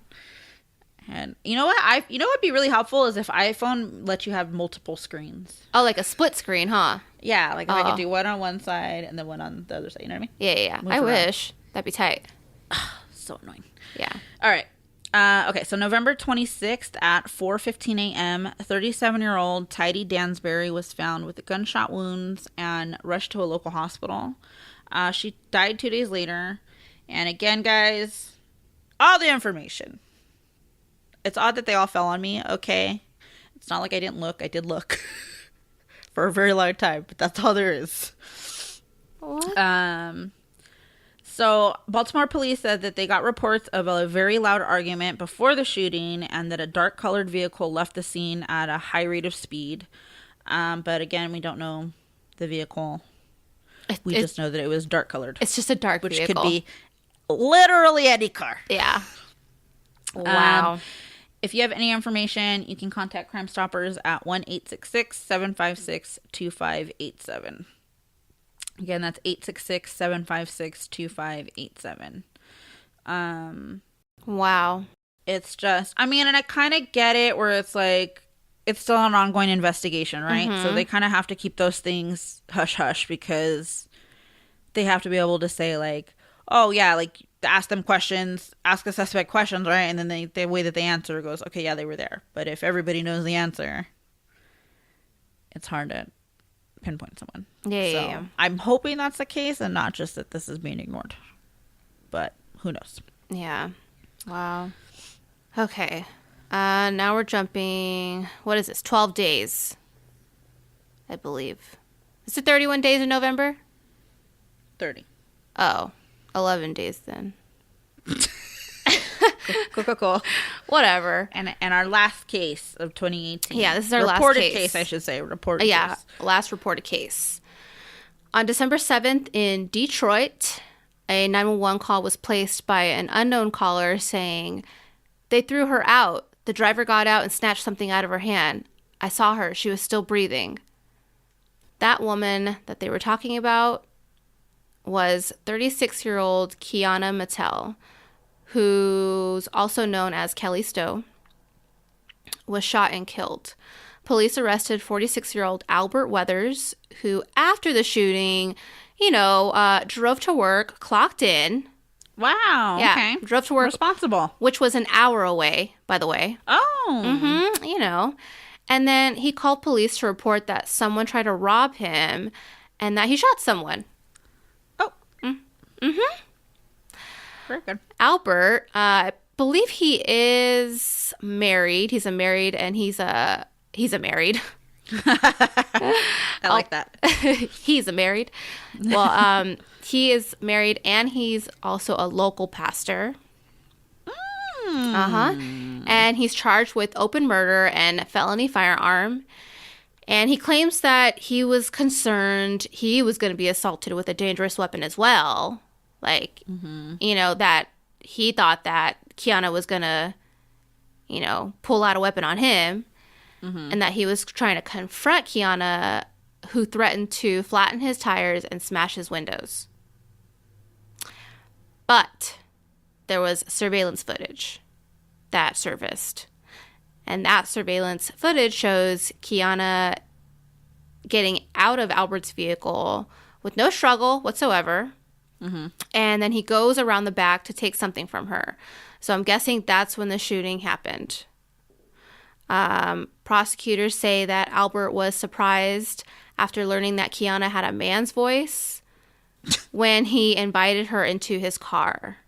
And you know what? What would be really helpful is if iPhone lets you have multiple screens. Oh, like a split screen, huh? Yeah, like if I could do one on one side and then one on the other side. You know what I Yeah. mean? I wish. That'd be tight. So annoying. Yeah. All right. Okay, so November 26th at 4:15 a.m., 37-year-old Tidy Dansbury was found with gunshot wounds and rushed to a local hospital. She died 2 days later. And again, guys, all the information. It's odd that they all fell on me, okay? It's not like I didn't look. I did look for a very long time, but that's all there is. What? So Baltimore police said that they got reports of a very loud argument before the shooting and that a dark-colored vehicle left the scene at a high rate of speed. But again, we don't know the vehicle. We just know that it was dark-colored. It's just a dark vehicle. Which could be literally any car. Yeah. Wow. If you have any information, you can contact Crime Stoppers at 1-866-756-2587. Again, that's 866-756-2587. Wow. It's just, I mean, and I kind of get it where it's like, it's still an ongoing investigation, right? Mm-hmm. So they kind of have to keep those things hush-hush because they have to be able to say like, oh yeah, like ask them questions, ask a suspect questions, right? And then the way that they answer goes, okay, yeah, they were there. But if everybody knows the answer, it's hard to pinpoint someone. Yeah. I'm hoping that's the case and not just that this is being ignored. But who knows? Yeah. Wow. Okay. Now we're jumping, what is this? 12 days, I believe. Is it 31 days in November? 30. Oh, 11 days then. Cool. Whatever. And our last case of 2018. Yeah, this is our last case, I should say. Reported case. Last reported case. On December 7th in Detroit, a 911 call was placed by an unknown caller saying, "They threw her out. The driver got out and snatched something out of her hand. I saw her. She was still breathing." That woman that they were talking about was 36-year-old Kiana Mattel, who's also known as Kelly Stowe, was shot and killed. Police arrested 46-year-old Albert Weathers, who after the shooting, drove to work, clocked in. Wow. Yeah, okay. drove to work. Responsible. Which was an hour away, by the way. Oh. Mm-hmm. And then he called police to report that someone tried to rob him and that he shot someone. Oh. Mm-hmm. Very good. Albert, I believe he is married. He's a married. I like that. He's a married. Well, he is married and he's also a local pastor. And And he's charged with open murder and felony firearm. And he claims that he was concerned he was going to be assaulted with a dangerous weapon as well. Like, you know, that he thought that Kiana was going to, you know, pull out a weapon on him. And that he was trying to confront Kiana, who threatened to flatten his tires and smash his windows. But there was surveillance footage that surfaced. And that surveillance footage shows Kiana getting out of Albert's vehicle with no struggle whatsoever. And then he goes around the back to take something from her. So I'm guessing that's when the shooting happened. Prosecutors say that Albert was surprised after learning that Kiana had a man's voice when he invited her into his car.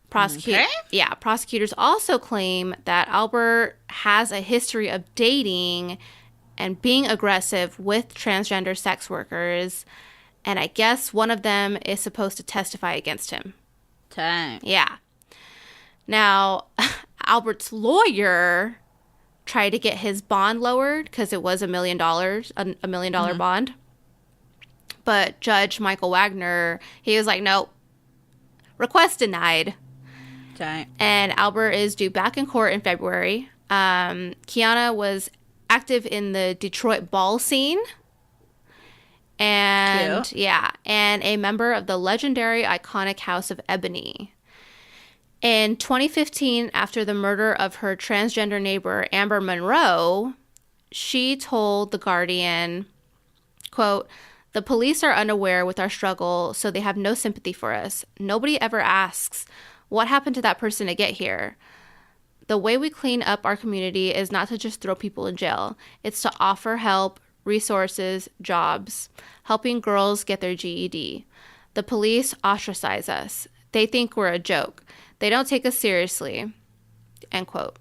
Prosecutors also claim that Albert has a history of dating and being aggressive with transgender sex workers, and I guess one of them is supposed to testify against him. Dang. Yeah. Now, Albert's lawyer tried to get his bond lowered because it was $1 million, a $1 million bond. But Judge Michael Wagner, he was like, nope, request denied. Dang. And Albert is due back in court in February. Kiana was active in the Detroit ball scene. And Cute. yeah, and a member of the legendary iconic House of Ebony. In 2015, after the murder of her transgender neighbor, Amber Monroe, she told The Guardian, quote, "The police are unaware with our struggle, so they have no sympathy for us. Nobody ever asks, what happened to that person to get here? The way we clean up our community is not to just throw people in jail. It's to offer help, resources, jobs, helping girls get their GED. The police ostracize us. They think we're a joke. They don't take us seriously." End quote.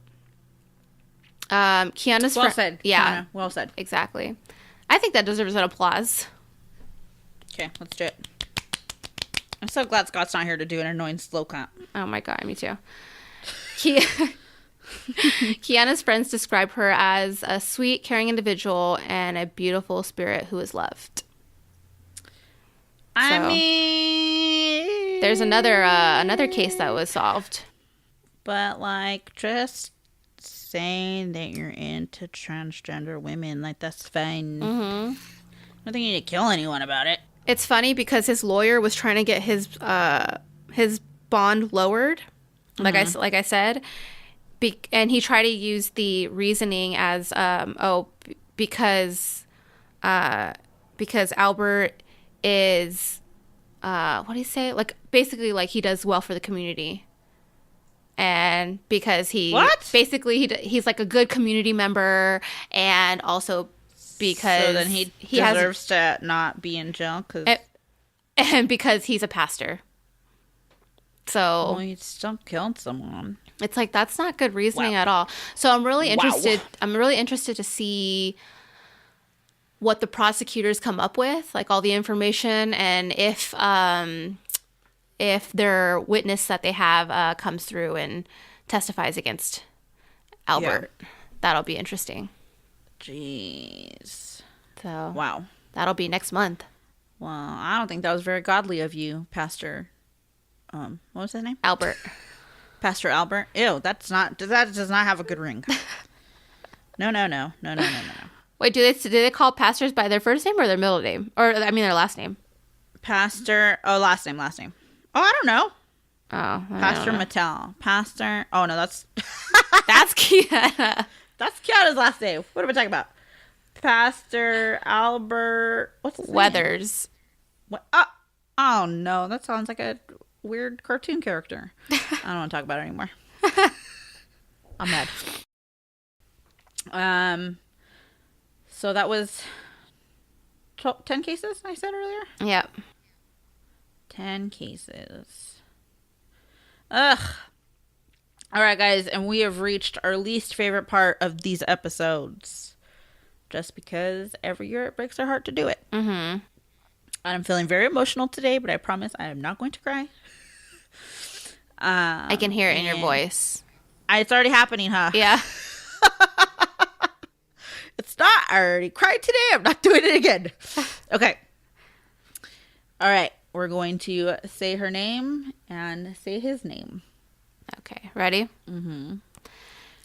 Kiana's Well said. Yeah. Kiana. Well said. Exactly. I think that deserves an applause. Okay, let's do it. I'm so glad Scott's not here to do an annoying slow clap. Oh my God, me too. Kiana's friends describe her as a sweet, caring individual and a beautiful spirit who is loved. I So, mean, there's another case that was solved. but like just saying that you're into transgender women, like that's fine. I don't think you need to kill anyone about it. It's funny because his lawyer was trying to get his bond lowered, like I said, and he tried to use the reasoning as because Albert is what do you say? Like basically like he does well for the community. And because he's like a good community member, and also because So then he deserves to not be in jail and because he's a pastor. So he still killed someone. it's like that's not good reasoning at all. So I'm really interested. I'm really interested to see what the prosecutors come up with, like all the information, and if their witness that they have comes through and testifies against Albert. Yeah. That'll be interesting. Jeez. So wow, that'll be next month. Well, I don't think that was very godly of you, Pastor. What was his name? Albert. Pastor Albert. Ew, that does not have a good ring. No. Wait, do they call pastors by their first name or their middle name, or I mean their last name? Pastor. Oh, last name. Oh, I don't know. Oh, Pastor Mattel. Pastor. Oh no, that's that's Kiana. That's Kiana's last name. What am I talking about? Pastor Albert. What's his Weathers. Name? What? Oh no, that sounds like a weird cartoon character. I don't want to talk about it anymore. I'm mad. So that was 10 cases I said earlier? Yep. 10 cases. Ugh. All right, guys, and we have reached our least favorite part of these episodes. Just because every year it breaks our heart to do it. Mm-hmm. I'm feeling very emotional today, but I promise I am not going to cry. I can hear it in your voice. It's already happening, huh? Yeah. It's not. I already cried today. I'm not doing it again. Okay. All right. We're going to say her name and say his name. Okay. Ready? Mm-hmm.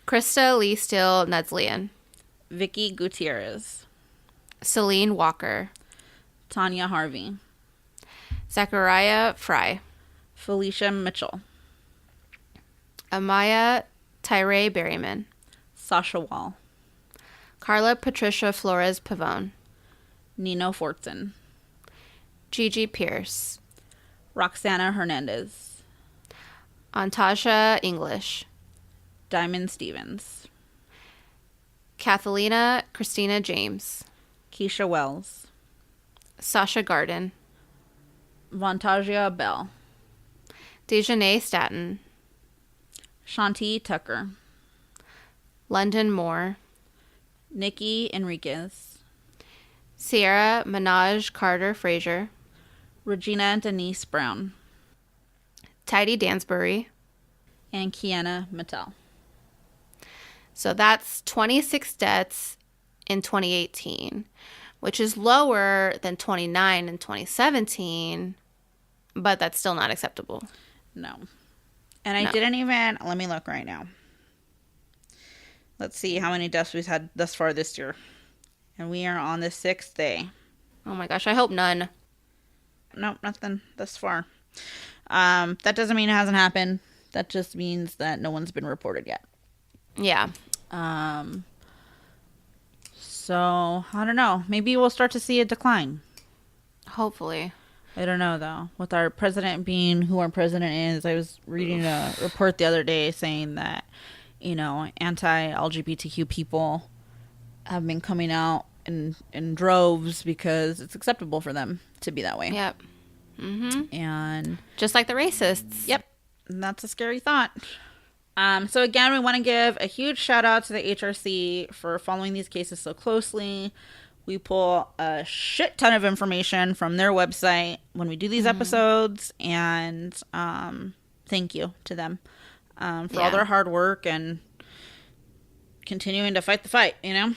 Krista Lee Steele Nedslian. Vicky Gutierrez. Celine Walker. Tanya Harvey. Zachariah Fry. Felicia Mitchell. Amaya Tyree Berryman. Sasha Wall. Carla Patricia Flores Pavone. Nino Fortson. Gigi Pierce. Roxana Hernandez. Antasha English. Diamond Stevens. Kathalina Christina James. Keisha Wells. Sasha Garden. Vantagia Bell. Dejanay Staton. Shanti Tucker. London Moore. Nikki Enriquez. Sierra Minaj Carter Frazier. Regina Denise Brown. Tidy Dansbury. And Kiana Mattel. So that's 26 deaths in 2018, which is lower than 29 in 2017, but that's still not acceptable. No. And I didn't even... Let me look right now. Let's see how many deaths we've had thus far this year. And we are on the 6th day. Oh my gosh, I hope none. Nope, nothing thus far. That doesn't mean it hasn't happened. That just means that no one's been reported yet. Yeah. So, I don't know. Maybe we'll start to see a decline. Hopefully. I don't know, though. With our president being who our president is, I was reading a report the other day saying that, anti-LGBTQ people have been coming out in droves because it's acceptable for them to be that way. Yep. Mm-hmm. And just like the racists. Yep. And that's a scary thought. So again, we want to give a huge shout out to the HRC for following these cases so closely. We pull a shit ton of information from their website when we do these episodes, and thank you to them for all their hard work and continuing to fight the fight, Yeah,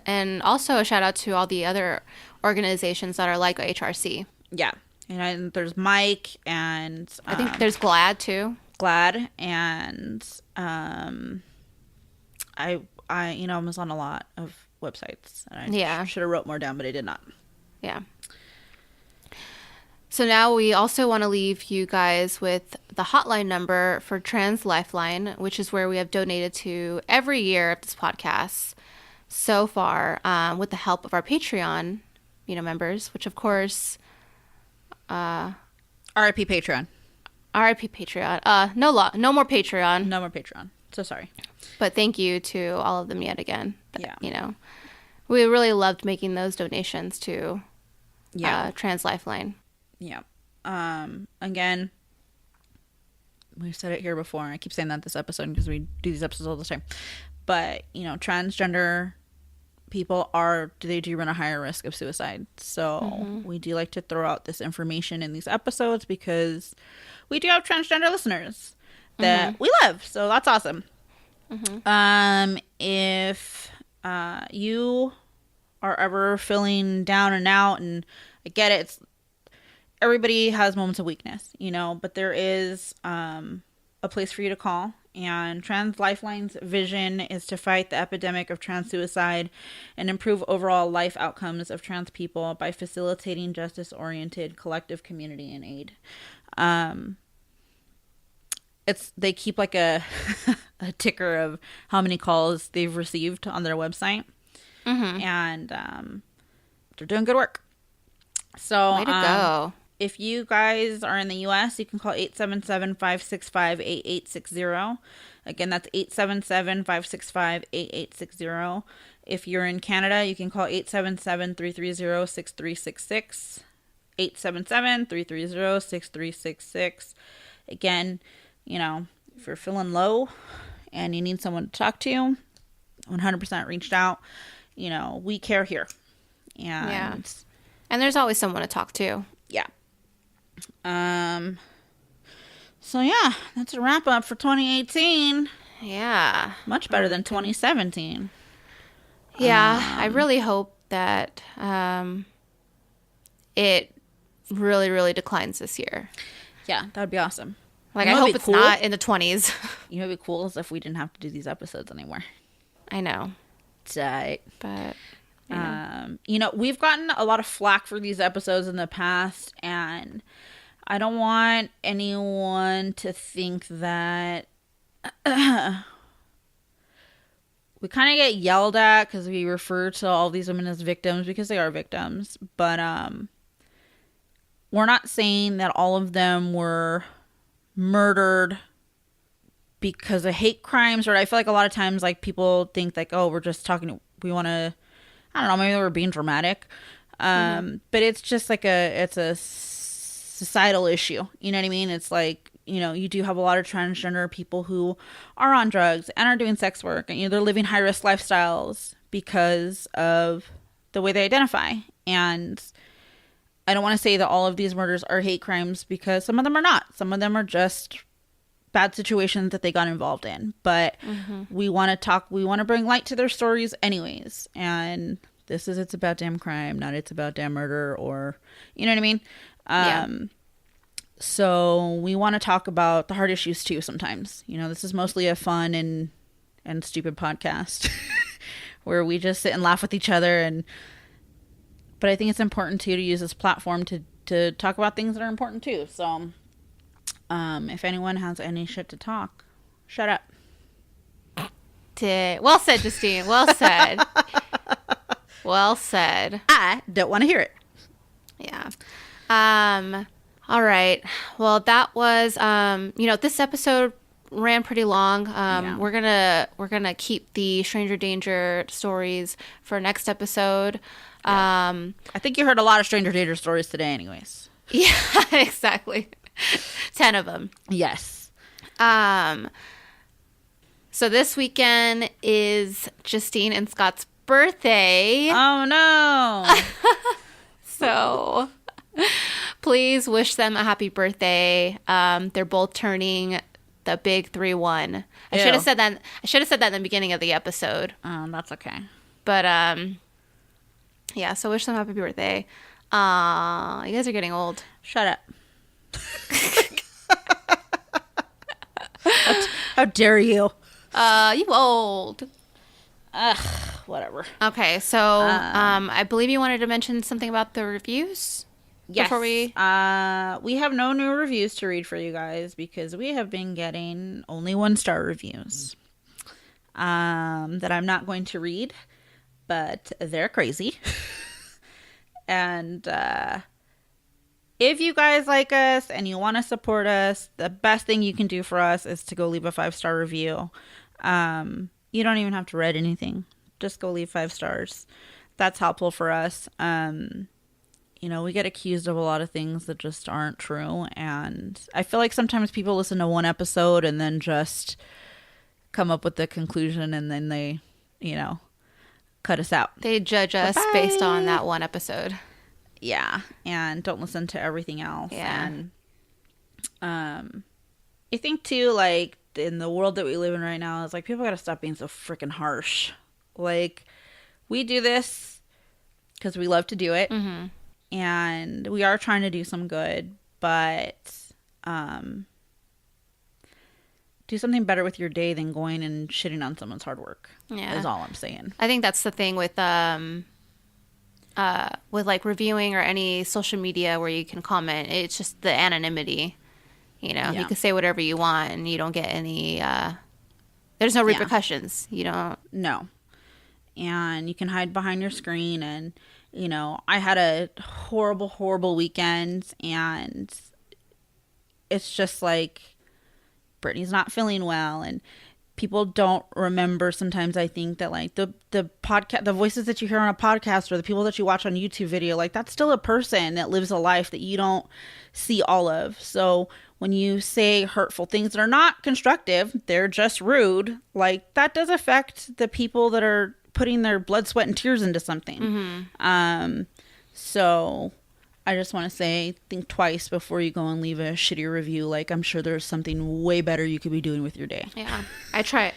and also a shout out to all the other organizations that are like HRC. Yeah. And there's Mike, and I think there's GLAAD too. GLAAD, and I was on a lot of websites, and I should have wrote more down, but I did not. Yeah. So now we also want to leave you guys with the hotline number for TransLifeline, which is where we have donated to every year of this podcast so far, with the help of our Patreon, members, which of course, RIP Patreon. RIP Patreon. No more Patreon. No more Patreon. So sorry. But thank you to all of them yet again. We really loved making those donations to TransLifeline. Yeah. Again, we've said it here before, and I keep saying that this episode because we do these episodes all the time. But, transgender people they do run a higher risk of suicide. So we do like to throw out this information in these episodes because we do have transgender listeners that we love. So that's awesome. If you are ever feeling down and out, and I get it, everybody has moments of weakness, but there is a place for you to call. And TransLifeline's vision is to fight the epidemic of trans suicide and improve overall life outcomes of trans people by facilitating justice-oriented collective community and aid. They keep like a a ticker of how many calls they've received on their website, and they're doing good work. So way to go. If you guys are in the U.S., you can call 877-565-8860. Again, that's 877-565-8860. If you're in Canada, you can call 877-330-6366. 877-330-6366. Again, if you're feeling low and you need someone to talk to, 100% reached out. We care here. And there's always someone to talk to. Yeah. So yeah, that's a wrap up for 2018. Yeah. Much better than 2017. Yeah, I really hope that it really, really declines this year. Yeah, that would be awesome. Like, I hope it's not in the 20s. You know what would be cool is if we didn't have to do these episodes anymore. I know. Right. But, we've gotten a lot of flack for these episodes in the past, and I don't want anyone to think that we kind of get yelled at because we refer to all these women as victims, because they are victims. But we're not saying that all of them were murdered because of hate crimes, or I feel like a lot of times, like, people think like, oh, we're just talking, we want to, I don't know, maybe we're being dramatic. But it's just like it's a societal issue. You know what I mean? It's like, you do have a lot of transgender people who are on drugs and are doing sex work, and they're living high risk lifestyles because of the way they identify. And I don't want to say that all of these murders are hate crimes, because some of them are not. Some of them are just bad situations that they got involved in. But we want to bring light to their stories anyways. And this is It's About Damn Crime, not It's About Damn Murder, or, you know what I mean? So we want to talk about the hard issues too sometimes. This is mostly a fun and stupid podcast where we just sit and laugh with each other. But I think it's important too to use this platform to talk about things that are important too. So if anyone has any shit to talk, shut up. Well said, Justine. Well said. Well said. I don't want to hear it. Yeah. All right. Well, that was, this episode ran pretty long. We're gonna keep the stranger danger stories for next episode. I think you heard a lot of stranger danger stories today anyways. Yeah, exactly. 10 of them. Yes. So this weekend is Justine and Scott's birthday. Oh no. So please wish them a happy birthday. They're both turning the big 3-1. I should have said that. I should have said that in the beginning of the episode. That's okay. But yeah. So wish them a happy birthday. You guys are getting old. Shut up. How dare you? You old. Ugh, whatever. Okay, so I believe you wanted to mention something about the reviews. Yes. Before we have no new reviews to read for you guys, because we have been getting only 1-star reviews that I'm not going to read, but they're crazy. And if you guys like us and you want to support us, the best thing you can do for us is to go leave a 5-star review. You don't even have to read anything. Just go leave 5 stars. That's helpful for us. We get accused of a lot of things that just aren't true. And I feel like sometimes people listen to one episode and then just come up with the conclusion, and then they, cut us out. They judge us based on that one episode. Yeah. And don't listen to everything else. Yeah. And I think too, like, in the world that we live in right now, it's like, people gotta stop being so freaking harsh. Like, we do this because we love to do it. Mm-hmm. And we are trying to do some good, but do something better with your day than going and shitting on someone's hard work. Yeah, is all I'm saying. I think that's the thing with like reviewing or any social media where you can comment. It's just the anonymity. You can say whatever you want, and you don't get any. There's no repercussions. You don't. No, and you can hide behind your screen. And I had a horrible, horrible weekend, and it's just like, Brittney's not feeling well, and people don't remember sometimes, I think, that like the podcast, the voices that you hear on a podcast, or the people that you watch on YouTube video, like, that's still a person that lives a life that you don't see all of. So when you say hurtful things that are not constructive, they're just rude, like, that does affect the people that are putting their blood, sweat, and tears into something. Mm-hmm. So I just want to say, think twice before you go and leave a shitty review. Like, I'm sure there's something way better you could be doing with your day. Yeah. I try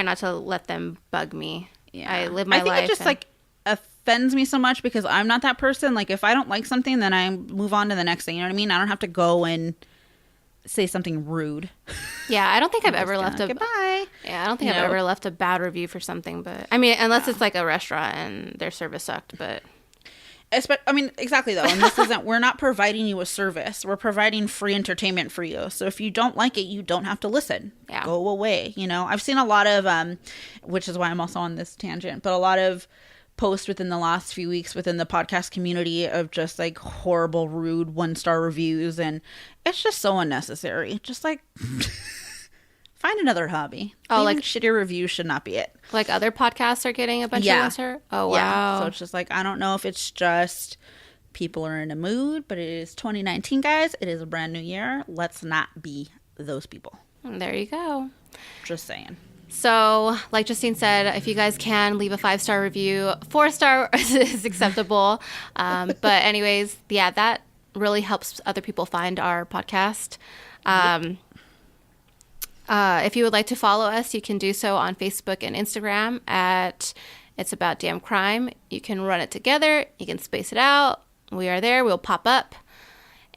not to let them bug me. Yeah. I live my life. I think it just, like, offends me so much because I'm not that person. Like, if I don't like something, then I move on to the next thing. You know what I mean? I don't have to go and say something rude. Yeah, I don't think I've ever left goodbye. Yeah, I don't think I've ever left a bad review for something, but I mean, unless it's like a restaurant and their service sucked, but I mean, exactly though. And this isn't, we're not providing you a service. We're providing free entertainment for you. So if you don't like it, you don't have to listen. Yeah. Go away. You know, I've seen a lot of, which is why I'm also on this tangent, but a lot of posts within the last few weeks within the podcast community of just like horrible, rude 1-star reviews. And it's just so unnecessary. Just like find another hobby. Oh, like shitty reviews should not be it. Like other podcasts are getting a bunch of 1-star? Oh, wow. Yeah. So it's just like, I don't know if it's just people are in a mood, but it is 2019, guys. It is a brand new year. Let's not be those people. And there you go. Just saying. So, like Justine said, if you guys can leave a 5-star review, 4-star is acceptable. But anyways, yeah, that really helps other people find our podcast. If you would like to follow us, you can do so on Facebook and Instagram at It's About Damn Crime. You can run it together. You can space it out. We are there. We'll pop up.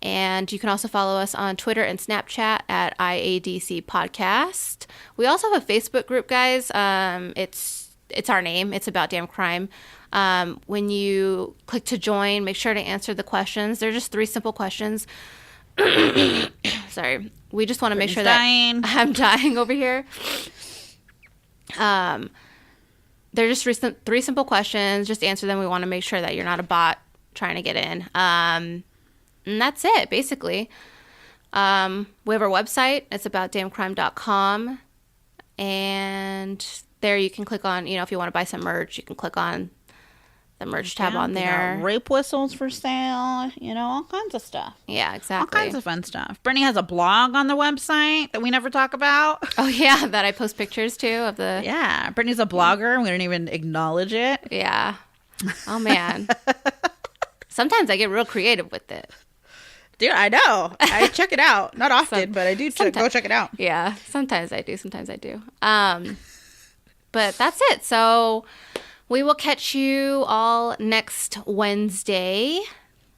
And you can also follow us on Twitter and Snapchat at IADC Podcast. We also have a Facebook group, guys. It's our name. It's About Damn Crime. When you click to join, make sure to answer the questions. They're just 3 simple questions. Sorry. We just want to make sure that I'm dying over here. They're just 3 simple questions. Just answer them. We want to make sure that you're not a bot trying to get in. And that's it, basically. We have our website. It's aboutdamncrime.com. And there you can click on, if you want to buy some merch, you can click on the merch tab on there. Rape whistles for sale, all kinds of stuff. Yeah, exactly. All kinds of fun stuff. Brittney has a blog on the website that we never talk about. Oh, yeah, that I post pictures too of the... Yeah, Brittney's a blogger and we don't even acknowledge it. Yeah. Oh, man. Sometimes I get real creative with it. Dude, I know. I check it out. Not often, but I do go check it out. Yeah, sometimes I do. But that's it. So we will catch you all next Wednesday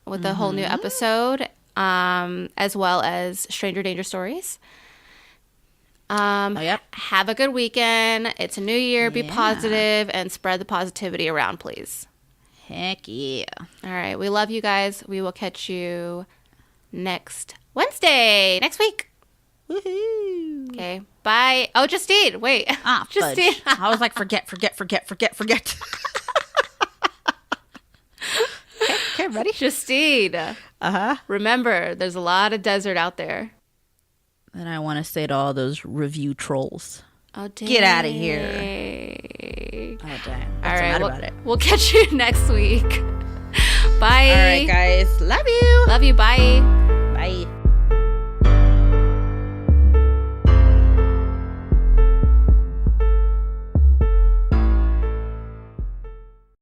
with a whole new episode, as well as Stranger Danger Stories. Yep. Have a good weekend. It's a new year. Be positive and spread the positivity around, please. Heck yeah. All right. We love you guys. We will catch you next Wednesday, next week. Woohoo. Okay. Bye. Oh, Justine. Wait. Justine. I was like, forget. Okay, ready? Justine. Uh-huh. Remember, there's a lot of desert out there. Then I want to say to all those review trolls. Oh, dang. Get out of here. Oh, dang. All right. About it. We'll catch you next week. Bye. All right, guys. Love you. Love you. Bye.